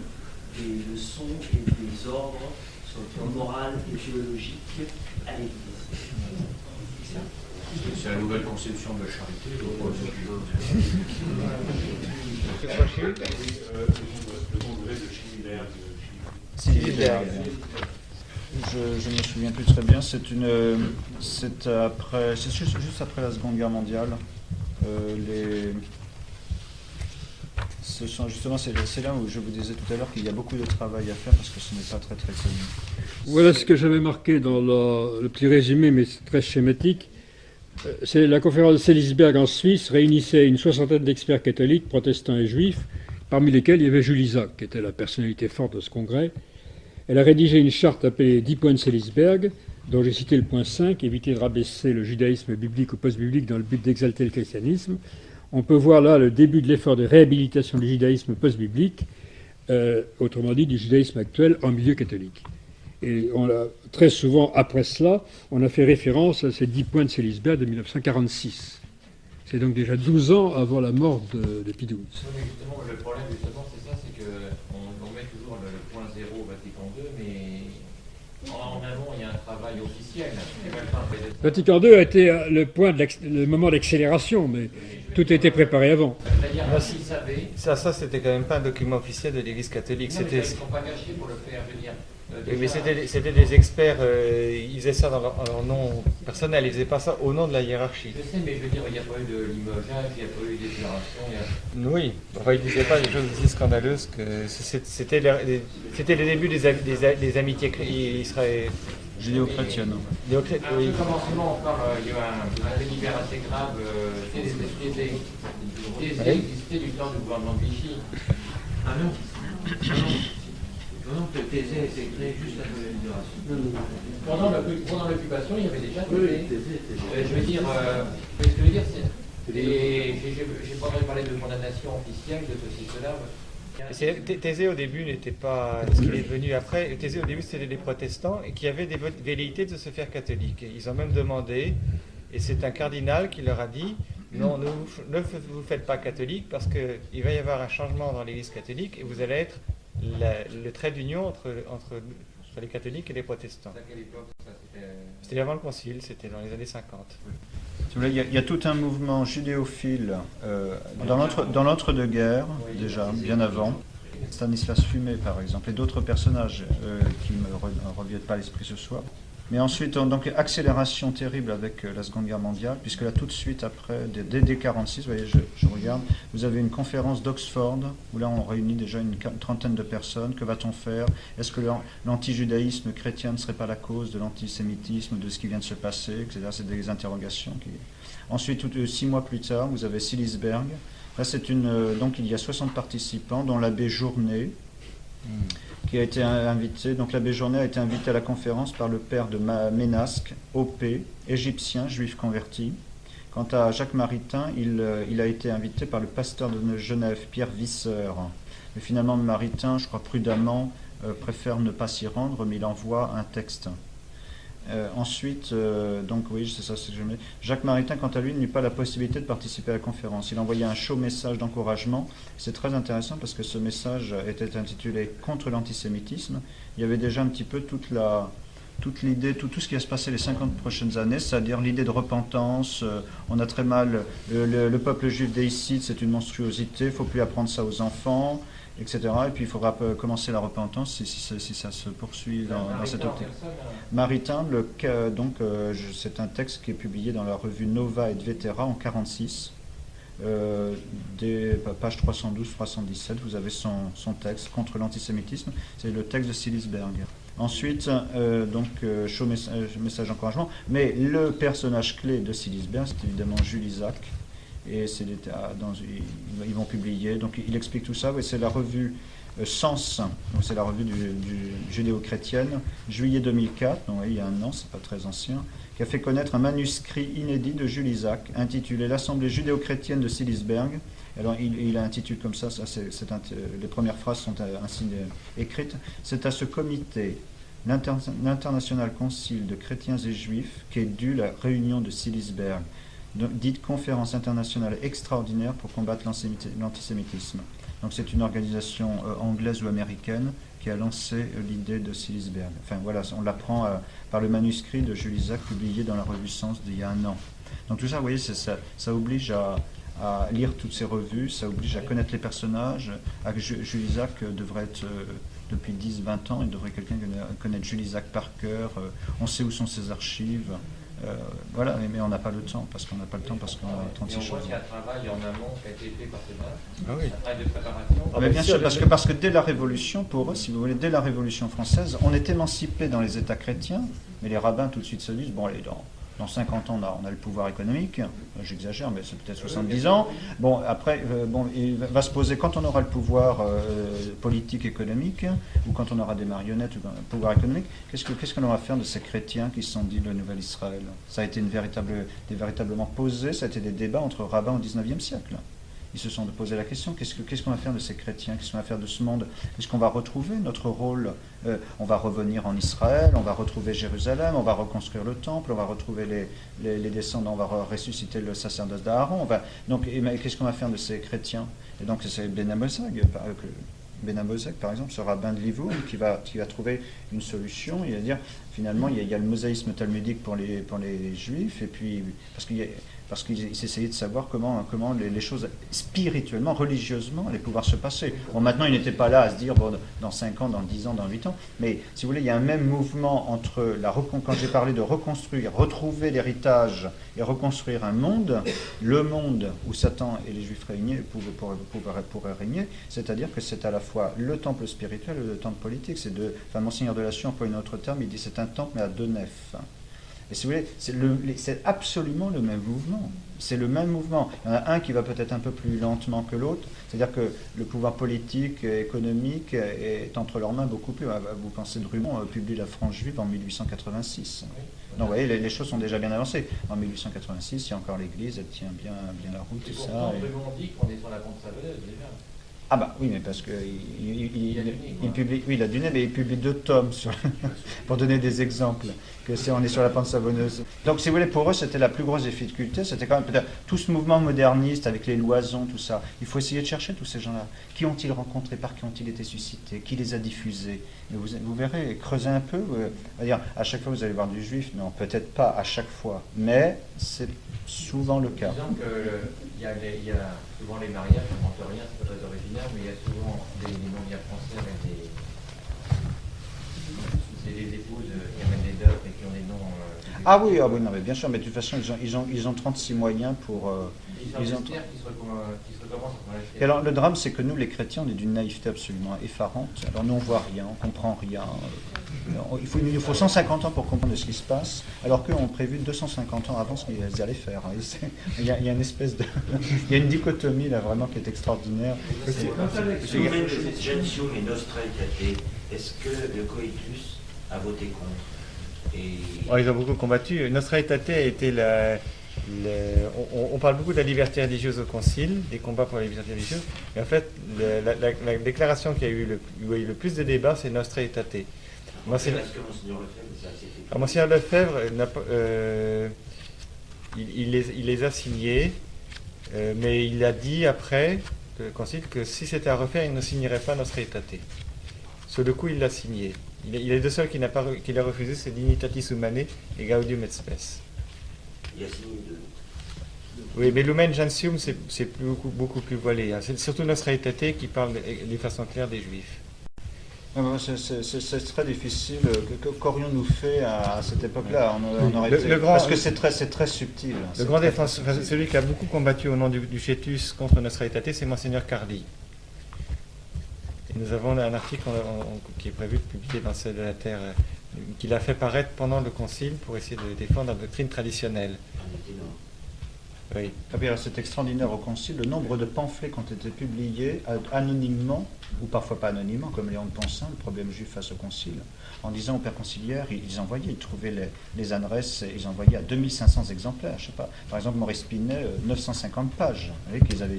des leçons et des ordres sur le plan moral et théologique à l'Église. C'est la nouvelle conception de la charité. Le congrès de Schillerberg. Je me souviens plus très bien. C'est juste après la Seconde Guerre mondiale. C'est là où je vous disais tout à l'heure qu'il y a beaucoup de travail à faire parce que ce n'est pas très très connu. Voilà ce que j'avais marqué dans le petit résumé, mais c'est très schématique. C'est la conférence de Seelisberg en Suisse réunissait une soixantaine d'experts catholiques, protestants et juifs, parmi lesquels il y avait Jules Isaac, qui était la personnalité forte de ce congrès. Elle a rédigé une charte appelée 10 points de Seelisberg, dont j'ai cité le point 5, éviter de rabaisser le judaïsme biblique ou post-biblique dans le but d'exalter le christianisme. On peut voir là le début de l'effort de réhabilitation du judaïsme post-biblique, autrement dit du judaïsme actuel en milieu catholique. Et très souvent, après cela, on a fait référence à ces 10 points de Seelisberg de 1946. C'est donc déjà 12 ans avant la mort de Pie XII. Justement, le problème, c'est ça, c'est qu'on met toujours le point 0 au Vatican II, mais En amont, il y a un travail officiel. Vatican II a été le moment d'accélération, mais tout était préparé avant. C'est-à-dire qu'ils savaient. Ça c'était quand même pas un document officiel de l'Église catholique. Non, mais ils ne sont pas cachés pour le faire, je veux dire. Oui, mais c'était des experts, ils faisaient ça dans leur nom personnel, ils faisaient pas ça au nom de la hiérarchie. Je sais, mais je veux dire, il n'y a pas eu de limogeage, il n'y a pas eu d'épuration. Oui, enfin, ils disaient pas des choses aussi scandaleuses que c'était le début des amitiés israéliennes. Judéo-chrétienne. À ce commencement, encore, il y a eu un délibère assez grave. Thésée existait du temps du gouvernement de Vichy. Ah non. Non, que Thésée a été créé juste après la libération. Pendant l'occupation, il y avait déjà Thésée. Je veux dire, j'ai pas entendu parler de condamnation officielle de ceci, cela. Thésée au début n'était pas ce qu'il est devenu après. Thésée au début c'était des protestants et qui avaient des velléités de se faire catholiques. Et ils ont même demandé, et c'est un cardinal qui leur a dit non, ne vous faites pas catholique parce qu'il va y avoir un changement dans l'Église catholique et vous allez être le trait d'union entre les catholiques et les protestants. À quelle époque ça, C'était avant le concile, c'était dans les années 50. Si vous voulez, il y a tout un mouvement judéophile dans l'entre-deux-guerres, déjà, bien avant. Stanislas Fumé, par exemple, et d'autres personnages qui ne me reviennent pas à l'esprit ce soir. Mais ensuite, donc, accélération terrible avec la Seconde Guerre mondiale, puisque là, tout de suite après, dès 1946, vous voyez, je regarde, vous avez une conférence d'Oxford, où là, on réunit déjà une trentaine de personnes. Que va-t-on faire? Est-ce que l'antijudaïsme chrétien ne serait pas la cause de l'antisémitisme, de ce qui vient de se passer, etc. C'est des interrogations. Ensuite, 6 mois plus tard, vous avez Silisberg. Là, donc, il y a 60 participants, dont l'abbé Journet, qui a été invité. Donc l'abbé Journet a été invité à la conférence par le père de Ménasque, OP, égyptien, juif converti. Quant à Jacques Maritain, il a été invité par le pasteur de Genève, Pierre Visser. Mais finalement, Maritain, je crois prudemment, préfère ne pas s'y rendre, mais il envoie un texte. Ensuite, donc oui, c'est ça, c'est que je mets. Jacques Maritain, quant à lui, n'eut pas la possibilité de participer à la conférence. Il envoyait un chaud message d'encouragement. C'est très intéressant parce que ce message était intitulé « Contre l'antisémitisme ». Il y avait déjà un petit peu toute l'idée, tout ce qui va se passer les 50 prochaines années, c'est-à-dire l'idée de repentance. On a très mal, le peuple juif déicide, c'est une monstruosité, il ne faut plus apprendre ça aux enfants, etc. Et puis il faudra commencer la repentance si ça se poursuit dans cette optique. Maritain, c'est un texte qui est publié dans la revue Nova et Vetera en 1946. Des pages 312-317, vous avez son texte contre l'antisémitisme. C'est le texte de Silisberg. Ensuite, chaud message d'encouragement. Mais le personnage clé de Silisberg, c'est évidemment Jules Isaac. Et ils vont publier. Donc il explique tout ça. Et c'est la revue Sens, donc c'est la revue du judéo-chrétienne, juillet 2004, donc il y a un an, c'est pas très ancien, qui a fait connaître un manuscrit inédit de Jules Isaac, intitulé L'Assemblée judéo-chrétienne de Silisberg. Alors il intitule comme ça, les premières phrases sont ainsi écrites. C'est à ce comité, l'International Concile de chrétiens et juifs, qu'est due la réunion de Silisberg, dite conférence internationale extraordinaire pour combattre l'antisémitisme. Donc c'est une organisation anglaise ou américaine qui a lancé l'idée de Silisberg. Enfin voilà, on l'apprend par le manuscrit de Jules Isaac publié dans la revue Sens d'il y a un an. Donc tout ça, vous voyez, ça oblige à lire toutes ces revues, ça oblige à connaître les personnages. Jules Isaac devrait être, depuis 10-20 ans, il devrait quelqu'un connaître Jules Isaac par cœur. On sait où sont ses archives. Voilà, mais on n'a pas le temps, parce qu'on a 36 choses. On voit qu'il y a un travail en amont qui a été fait par ces mains, Ah oui. un travail de préparation. Mais bien sûr, parce que dès la Révolution, pour eux, si vous voulez, dès la Révolution française, on est émancipé dans les États chrétiens, mais les rabbins tout de suite se disent, bon allez, dans 50 ans, on a le pouvoir économique, j'exagère, mais c'est peut-être 70 ans. Bon, après, il va se poser, quand on aura le pouvoir politique, économique, ou quand on aura des marionnettes, ou un pouvoir économique, qu'est-ce qu'on va faire de ces chrétiens qui se sont dit le nouvel Israël? Ça a été véritablement posé, ça a été des débats entre rabbins au 19e siècle. Ils se sont posé la question, qu'est-ce qu'on va faire de ces chrétiens? Qu'est-ce qu'on va faire de ce monde? Est-ce qu'on va retrouver notre rôle? On va revenir en Israël, on va retrouver Jérusalem, on va reconstruire le temple, on va retrouver les descendants, on va ressusciter le sacerdoce d'Aaron. Donc, qu'est-ce qu'on va faire de ces chrétiens? Et donc c'est Ben Amosag, Benamozek, par exemple, ce rabbin de Livourne, qui va trouver une solution. Il va dire, finalement, il y a le mosaïsme talmudique pour les juifs, et puis, parce qu'ils essayaient de savoir comment les choses spirituellement, religieusement, allaient pouvoir se passer. Bon, maintenant, ils n'étaient pas là à se dire, bon, dans 5 ans, dans 10 ans, dans 8 ans, mais si vous voulez, il y a un même mouvement entre, quand j'ai parlé de reconstruire, retrouver l'héritage et reconstruire un monde, le monde où Satan et les Juifs réunis pourraient régner, c'est-à-dire que c'est à la fois le temple spirituel et le temple politique. Monseigneur de Lachaux emploie un autre terme, il dit c'est un temple mais à 2 nefs. Et si vous voulez, c'est absolument le même mouvement. C'est le même mouvement. Il y en a un qui va peut-être un peu plus lentement que l'autre. C'est-à-dire que le pouvoir politique, économique est entre leurs mains beaucoup plus. Vous pensez Drummond publie La France juive en 1886. Donc vous voyez, les choses sont déjà bien avancées. En 1886, il y a encore l'Église, elle tient bien la route. Et tout pourtant, ça. Drummond dit qu'on est sur la pente savonneuse déjà. Ah bah oui, mais parce que il publie, oui, il a du nez, mais il publie 2 tomes pour donner des exemples. On est sur la pente savonneuse. Donc, si vous voulez, pour eux, c'était la plus grosse difficulté. C'était quand même peut-être tout ce mouvement moderniste avec les loisons, tout ça. Il faut essayer de chercher tous ces gens-là. Qui ont-ils rencontrés? Par qui ont-ils été suscités? Qui les a diffusés? Et vous verrez, creusez un peu. C'est-à-dire, à chaque fois, vous allez voir du juif. Non, peut-être pas à chaque fois, mais c'est souvent le cas. Disons qu'il y a souvent les mariages, je ne montre rien, c'est pas très original, mais il y a souvent des non-bien français avec des épouses qui amènent des dot et qui ont des noms. Ah oui, non, mais bien sûr, mais de toute façon, ils ont 36 moyens pour. Ils ont qui se recommencent à l'acheter. Et alors, le drame, c'est que nous, les chrétiens, on est d'une naïveté absolument effarante. Alors, nous, on voit rien, on comprend rien. Il nous faut 150 ans pour comprendre ce qui se passe, alors qu'eux ont prévu 250 ans avant ce qu'ils allaient faire. Il y a une espèce de. Il y a une dichotomie, là, vraiment, qui est extraordinaire. Lumen Gentium et Nostra Aetate, est-ce que le coitus a voté contre? Ils ont beaucoup combattu. Nostra Aetate a été on parle beaucoup de la liberté religieuse au Concile, des combats pour la liberté religieuse, mais en fait, la déclaration qui a eu le plus de débats, c'est Nostra Aetate. Monseigneur Lefebvre, il les a signés, mais il a dit après le Concile que si c'était à refaire, il ne signerait pas Nostra Aetate. Sur le coup, il l'a signé. Il est le seul qui l'a refusé, c'est Dignitatis Humanae et Gaudium et Spes. Il a signé 2. Oui, mais Lumen Gentium, c'est beaucoup plus voilé. Hein. C'est surtout Nostra Aetate qui parle de façon claire des Juifs. C'est très difficile. Qu'aurions-nous fait à cette époque-là? Parce que c'est très subtil. Le grand défenseur, celui qui a beaucoup combattu au nom du Chétus contre Nostra Aetate, c'est Monseigneur Carli. Et nous avons un article qui est prévu de publier dans Celle de la Terre, qu'il a fait paraître pendant le Concile pour essayer de défendre la doctrine traditionnelle. Oui. C'est extraordinaire au Concile, le nombre de pamphlets qui ont été publiés anonymement, ou parfois pas anonymement, comme Léon de Ponsin, le problème juif face au Concile, en disant au Père Conciliaire, ils trouvaient les adresses, ils envoyaient à 2500 exemplaires, je sais pas. Par exemple, Maurice Pinet, 950 pages, vous voyez qu'ils avaient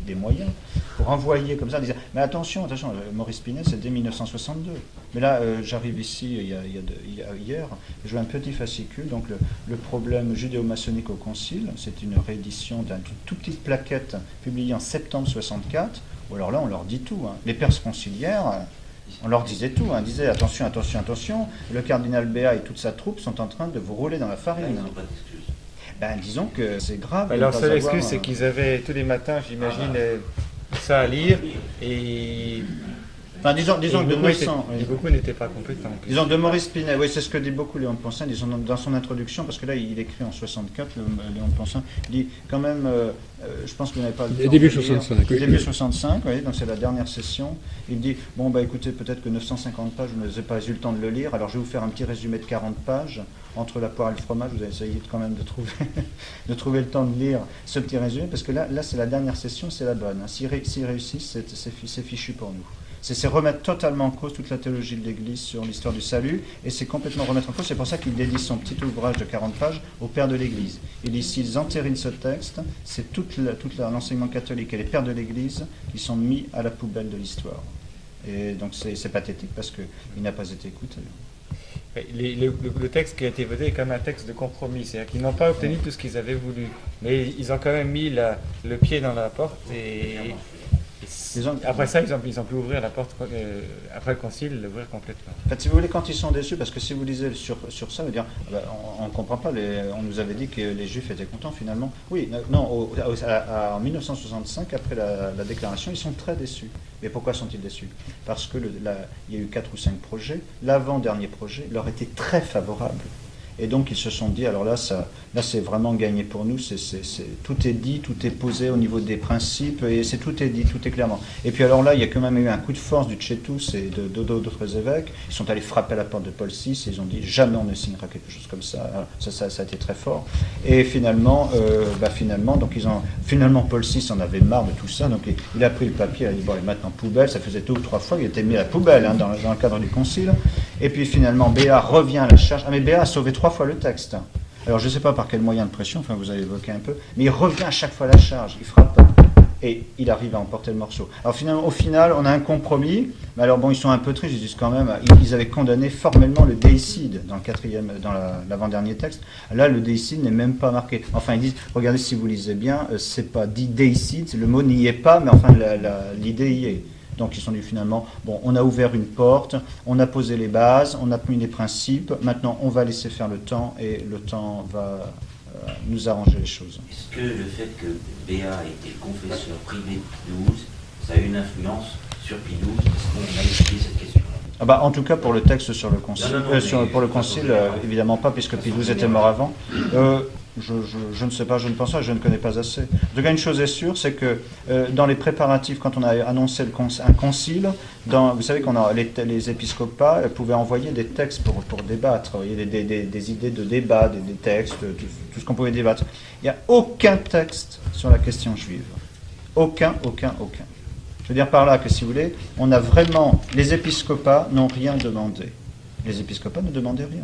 des moyens pour envoyer comme ça, ils disaient, mais attention, Maurice Pinet, c'est dès 1962. Mais là, j'arrive ici, hier, je vois un petit fascicule, donc le problème judéo-maçonnique au Concile, c'est une réédition d'une toute petite plaquette publiée en septembre 64, ou alors là, on leur dit tout. Hein. Les pères conciliaires, on leur disait tout. On disait attention, le cardinal Béat et toute sa troupe sont en train de vous rouler dans la farine. Ils n'ont pas d'excuses. Disons que c'est grave. Leur seule excuse, c'est qu'ils avaient tous les matins, j'imagine, ça à lire, et disons de beaucoup n'étaient pas compétents. Disons de Maurice Pinet, oui, c'est ce que dit beaucoup Léon de Ponsin, disons dans son introduction, parce que là il écrit en 64, Léon de Ponsin, il dit quand même, je pense que vous n'avez pas le temps. Début 65. Début 65, oui, donc c'est la dernière session. Il dit, écoutez, peut-être que 950 pages, vous n'avez pas eu le temps de le lire, alors je vais vous faire un petit résumé de 40 pages, entre la poire et le fromage, vous allez essayer quand même de trouver le temps de lire ce petit résumé, parce que là c'est la dernière session, c'est la bonne. Hein. S'ils réussissent, c'est fichu pour nous. C'est remettre totalement en cause toute la théologie de l'Église sur l'histoire du salut, et c'est complètement remettre en cause. C'est pour ça qu'il dédie son petit ouvrage de 40 pages aux pères de l'Église. Il dit, s'ils entérinent ce texte, c'est tout l'enseignement catholique et les pères de l'Église qui sont mis à la poubelle de l'histoire. Et donc c'est pathétique parce qu'il n'a pas été écouté. Le texte qui a été voté est quand même un texte de compromis, c'est-à-dire qu'ils n'ont pas obtenu tout ce qu'ils avaient voulu, mais ils ont quand même mis le pied dans la porte et Après ça, ils ont pu ouvrir la porte, après le concile, l'ouvrir complètement. En fait, si vous voulez, quand ils sont déçus, parce que si vous lisez sur ça, vous dire, on ne comprend pas, on nous avait dit que les Juifs étaient contents finalement. Oui, non, en 1965, après la déclaration, ils sont très déçus. Mais pourquoi sont-ils déçus? Parce que il y a eu 4 ou 5 projets, l'avant-dernier projet leur était très favorable. Et donc ils se sont dit, alors là c'est vraiment gagné pour nous, tout est dit, tout est posé au niveau des principes, et tout est dit, tout est clairement. Et puis alors là, il y a quand même eu un coup de force du Tchétous et d'autres évêques, ils sont allés frapper à la porte de Paul VI, et ils ont dit, jamais on ne signera quelque chose comme ça, ça a été très fort. Et finalement, finalement Paul VI en avait marre de tout ça, donc il a pris le papier, il a dit, bon, et maintenant poubelle, ça faisait 2 ou 3 fois qu'il était mis à la poubelle dans le cadre du concile, et puis finalement Béat revient à la charge, mais Béat a sauvé 3 fois le texte. Alors je ne sais pas par quel moyen de pression, enfin vous avez évoqué un peu, mais il revient à chaque fois à la charge, il frappe et il arrive à emporter le morceau. Alors finalement, au final, on a un compromis, mais alors bon, ils sont un peu tristes, ils disent quand même, ils avaient condamné formellement le déicide dans l'avant-dernier texte. Là, le déicide n'est même pas marqué. Enfin, ils disent, regardez si vous lisez bien, c'est pas dit déicide, le mot n'y est pas, mais enfin l'idée y est. Donc ils sont dit finalement, bon, on a ouvert une porte, on a posé les bases, on a mis les principes, maintenant on va laisser faire le temps, et le temps va nous arranger les choses. Est-ce que le fait que Béat ait été le confesseur privé de Pie XII, ça a une influence sur Pie XII? Est-ce qu'on a étudié cette question? En tout cas pour le texte sur le concile, pour le concile, évidemment pas, puisque Pie XII était mort avant. Je ne sais pas, je ne pense pas, je ne connais pas assez. En tout cas, une chose est sûre, c'est que dans les préparatifs, quand on a annoncé un concile, vous savez qu'on a les épiscopats pouvaient envoyer des textes pour débattre. Il y a des idées de débat, des textes, tout ce qu'on pouvait débattre. Il n'y a aucun texte sur la question juive. Aucun. Je veux dire par là que, si vous voulez, les épiscopats n'ont rien demandé. Les épiscopats ne demandaient rien.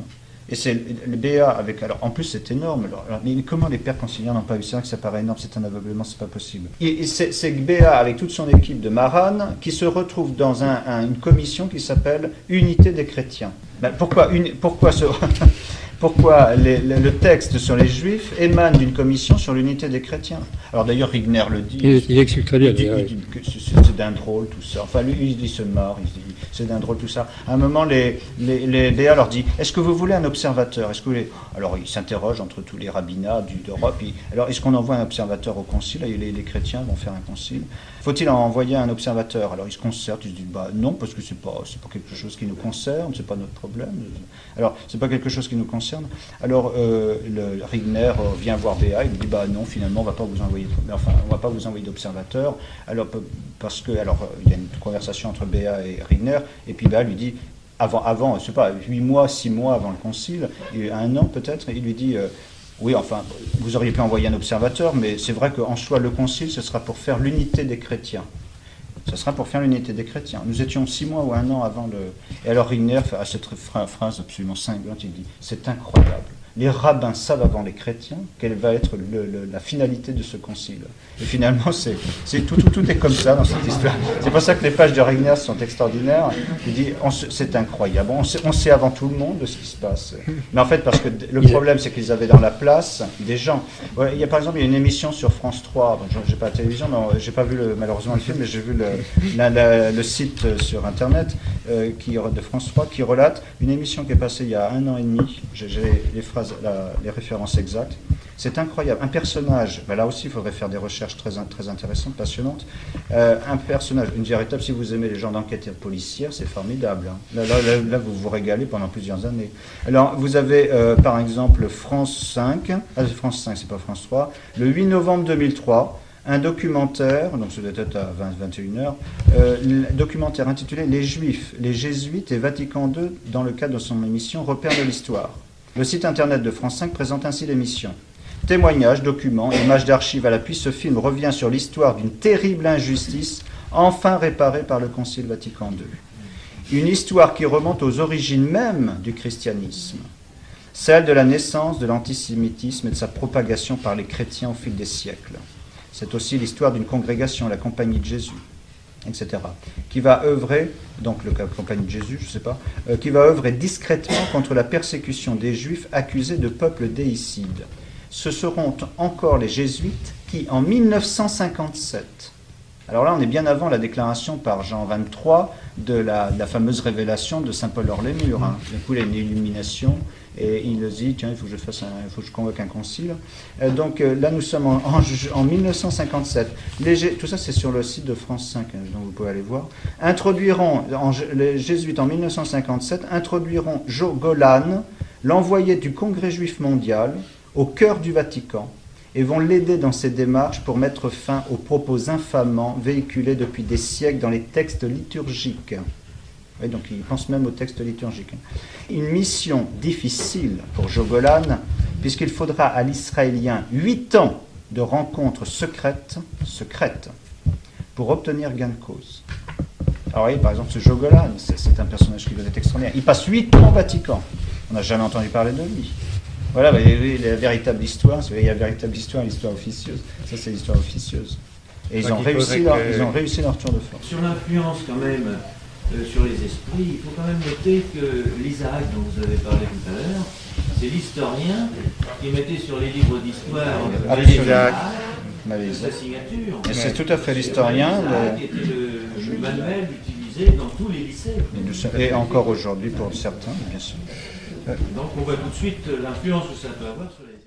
Et c'est le Béat avec... Alors, en plus, c'est énorme. Mais comment les pères conciliaires n'ont pas vu ça, que ça paraît énorme, c'est un aveuglement, c'est pas possible. Et c'est Béat, avec toute son équipe de Marannes, qui se retrouve dans une commission qui s'appelle Unité des chrétiens. Pourquoi le texte sur les Juifs émane d'une commission sur l'unité des chrétiens? Alors d'ailleurs, Rigner le dit. Il explique très bien. Il dit que c'est d'un drôle tout ça. Enfin, lui, il se marre, il dit c'est d'un drôle tout ça. À un moment, les Béat leur dit, est-ce que vous voulez un observateur? Est-ce que vous voulez... Alors, ils s'interrogent entre tous les rabbinats d'Europe. Alors, est-ce qu'on envoie un observateur au concile? Les chrétiens vont faire un concile. Faut-il en envoyer un observateur? Alors, ils se concertent, ils se disent, non, parce que c'est pas quelque chose qui nous concerne, c'est pas notre problème. Alors, c'est pas quelque chose qui nous concerne. Alors, le Rigner vient voir Béat, il lui dit, non, finalement, on va pas vous envoyer d'observateur. Alors, parce que, il y a une conversation entre Béat et Rigner, et puis Béat lui dit, avant, je sais pas, 8 mois, 6 mois avant le concile, 1 an peut-être, il lui dit, oui, enfin, vous auriez pu envoyer un observateur, mais c'est vrai qu'en soi, le concile, ce sera pour faire l'unité des chrétiens. Ce sera pour faire l'unité des chrétiens. Nous étions 6 mois ou 1 an avant le... Et alors Rigner fait cette phrase absolument cinglante, il dit, c'est incroyable. Les rabbins savent avant les chrétiens quelle va être la finalité de ce concile. Et finalement, tout est comme ça dans cette histoire. C'est pour ça que les pages de Rigner sont extraordinaires. Il dit, c'est incroyable. On sait avant tout le monde de ce qui se passe. Mais en fait, parce que le problème, c'est qu'ils avaient dans la place des gens. Ouais, par exemple, il y a une émission sur France 3. Je n'ai pas la télévision, j'ai pas vu malheureusement le film, mais j'ai vu le site sur Internet de France 3 qui relate une émission qui est passée il y a 1 an et demi. J'ai les références exactes. C'est incroyable. Un personnage, là aussi il faudrait faire des recherches très intéressantes, passionnantes. Un personnage, une véritable, si vous aimez les genres d'enquête policière, c'est formidable. Hein. Là, vous vous régalez pendant plusieurs années. Alors, vous avez par exemple France 5, France 5, c'est pas France 3, le 8 novembre 2003, un documentaire, donc ça doit être à 21h, documentaire intitulé « Les Juifs, les Jésuites et Vatican II » dans le cadre de son émission « Repères de l'Histoire ». Le site internet de France 5 présente ainsi l'émission. Témoignages, documents, images d'archives à l'appui, ce film revient sur l'histoire d'une terrible injustice, enfin réparée par le Concile Vatican II. Une histoire qui remonte aux origines même du christianisme, celle de la naissance de l'antisémitisme et de sa propagation par les chrétiens au fil des siècles. C'est aussi l'histoire d'une congrégation, la Compagnie de Jésus, etc., qui va œuvrer, donc la Compagnie de Jésus, je ne sais pas, qui va œuvrer discrètement contre la persécution des Juifs accusés de peuple déicide. Ce seront encore les Jésuites qui, en 1957, Alors là, on est bien avant la déclaration par Jean 23 de la fameuse révélation de saint Paul hors les murs. Hein. Du coup, il y a une illumination et il dit, tiens, il faut que je convoque un concile. Donc là, nous sommes en 1957. Tout ça, c'est sur le site de France 5, hein, donc vous pouvez aller voir. Les jésuites, en 1957, introduiront Jogolan, l'envoyé du Congrès juif mondial, au cœur du Vatican, et vont l'aider dans ses démarches pour mettre fin aux propos infamants véhiculés depuis des siècles dans les textes liturgiques. Oui, donc il pense même aux textes liturgiques. Une mission difficile pour Jogolan, puisqu'il faudra à l'Israélien 8 ans de rencontres secrètes, pour obtenir gain de cause. Alors vous voyez, par exemple, ce Jogolan, c'est un personnage qui doit être extraordinaire. Il passe 8 ans au Vatican. On n'a jamais entendu parler de lui. Voilà, vous voyez, la véritable histoire, il y a la véritable histoire et l'histoire officieuse. Ça, c'est l'histoire officieuse. Et ils ont réussi leur tour de force. Sur l'influence, quand même, sur les esprits, il faut quand même noter que l'Isaac, dont vous avez parlé tout à l'heure, c'est l'historien qui mettait sur les livres d'histoire sa signature. Et c'est tout à fait l'historien. Qui était le manuel utilisé dans tous les lycées. Et encore aujourd'hui pour certains, bien sûr. Donc on voit tout de suite l'influence que ça peut avoir sur les...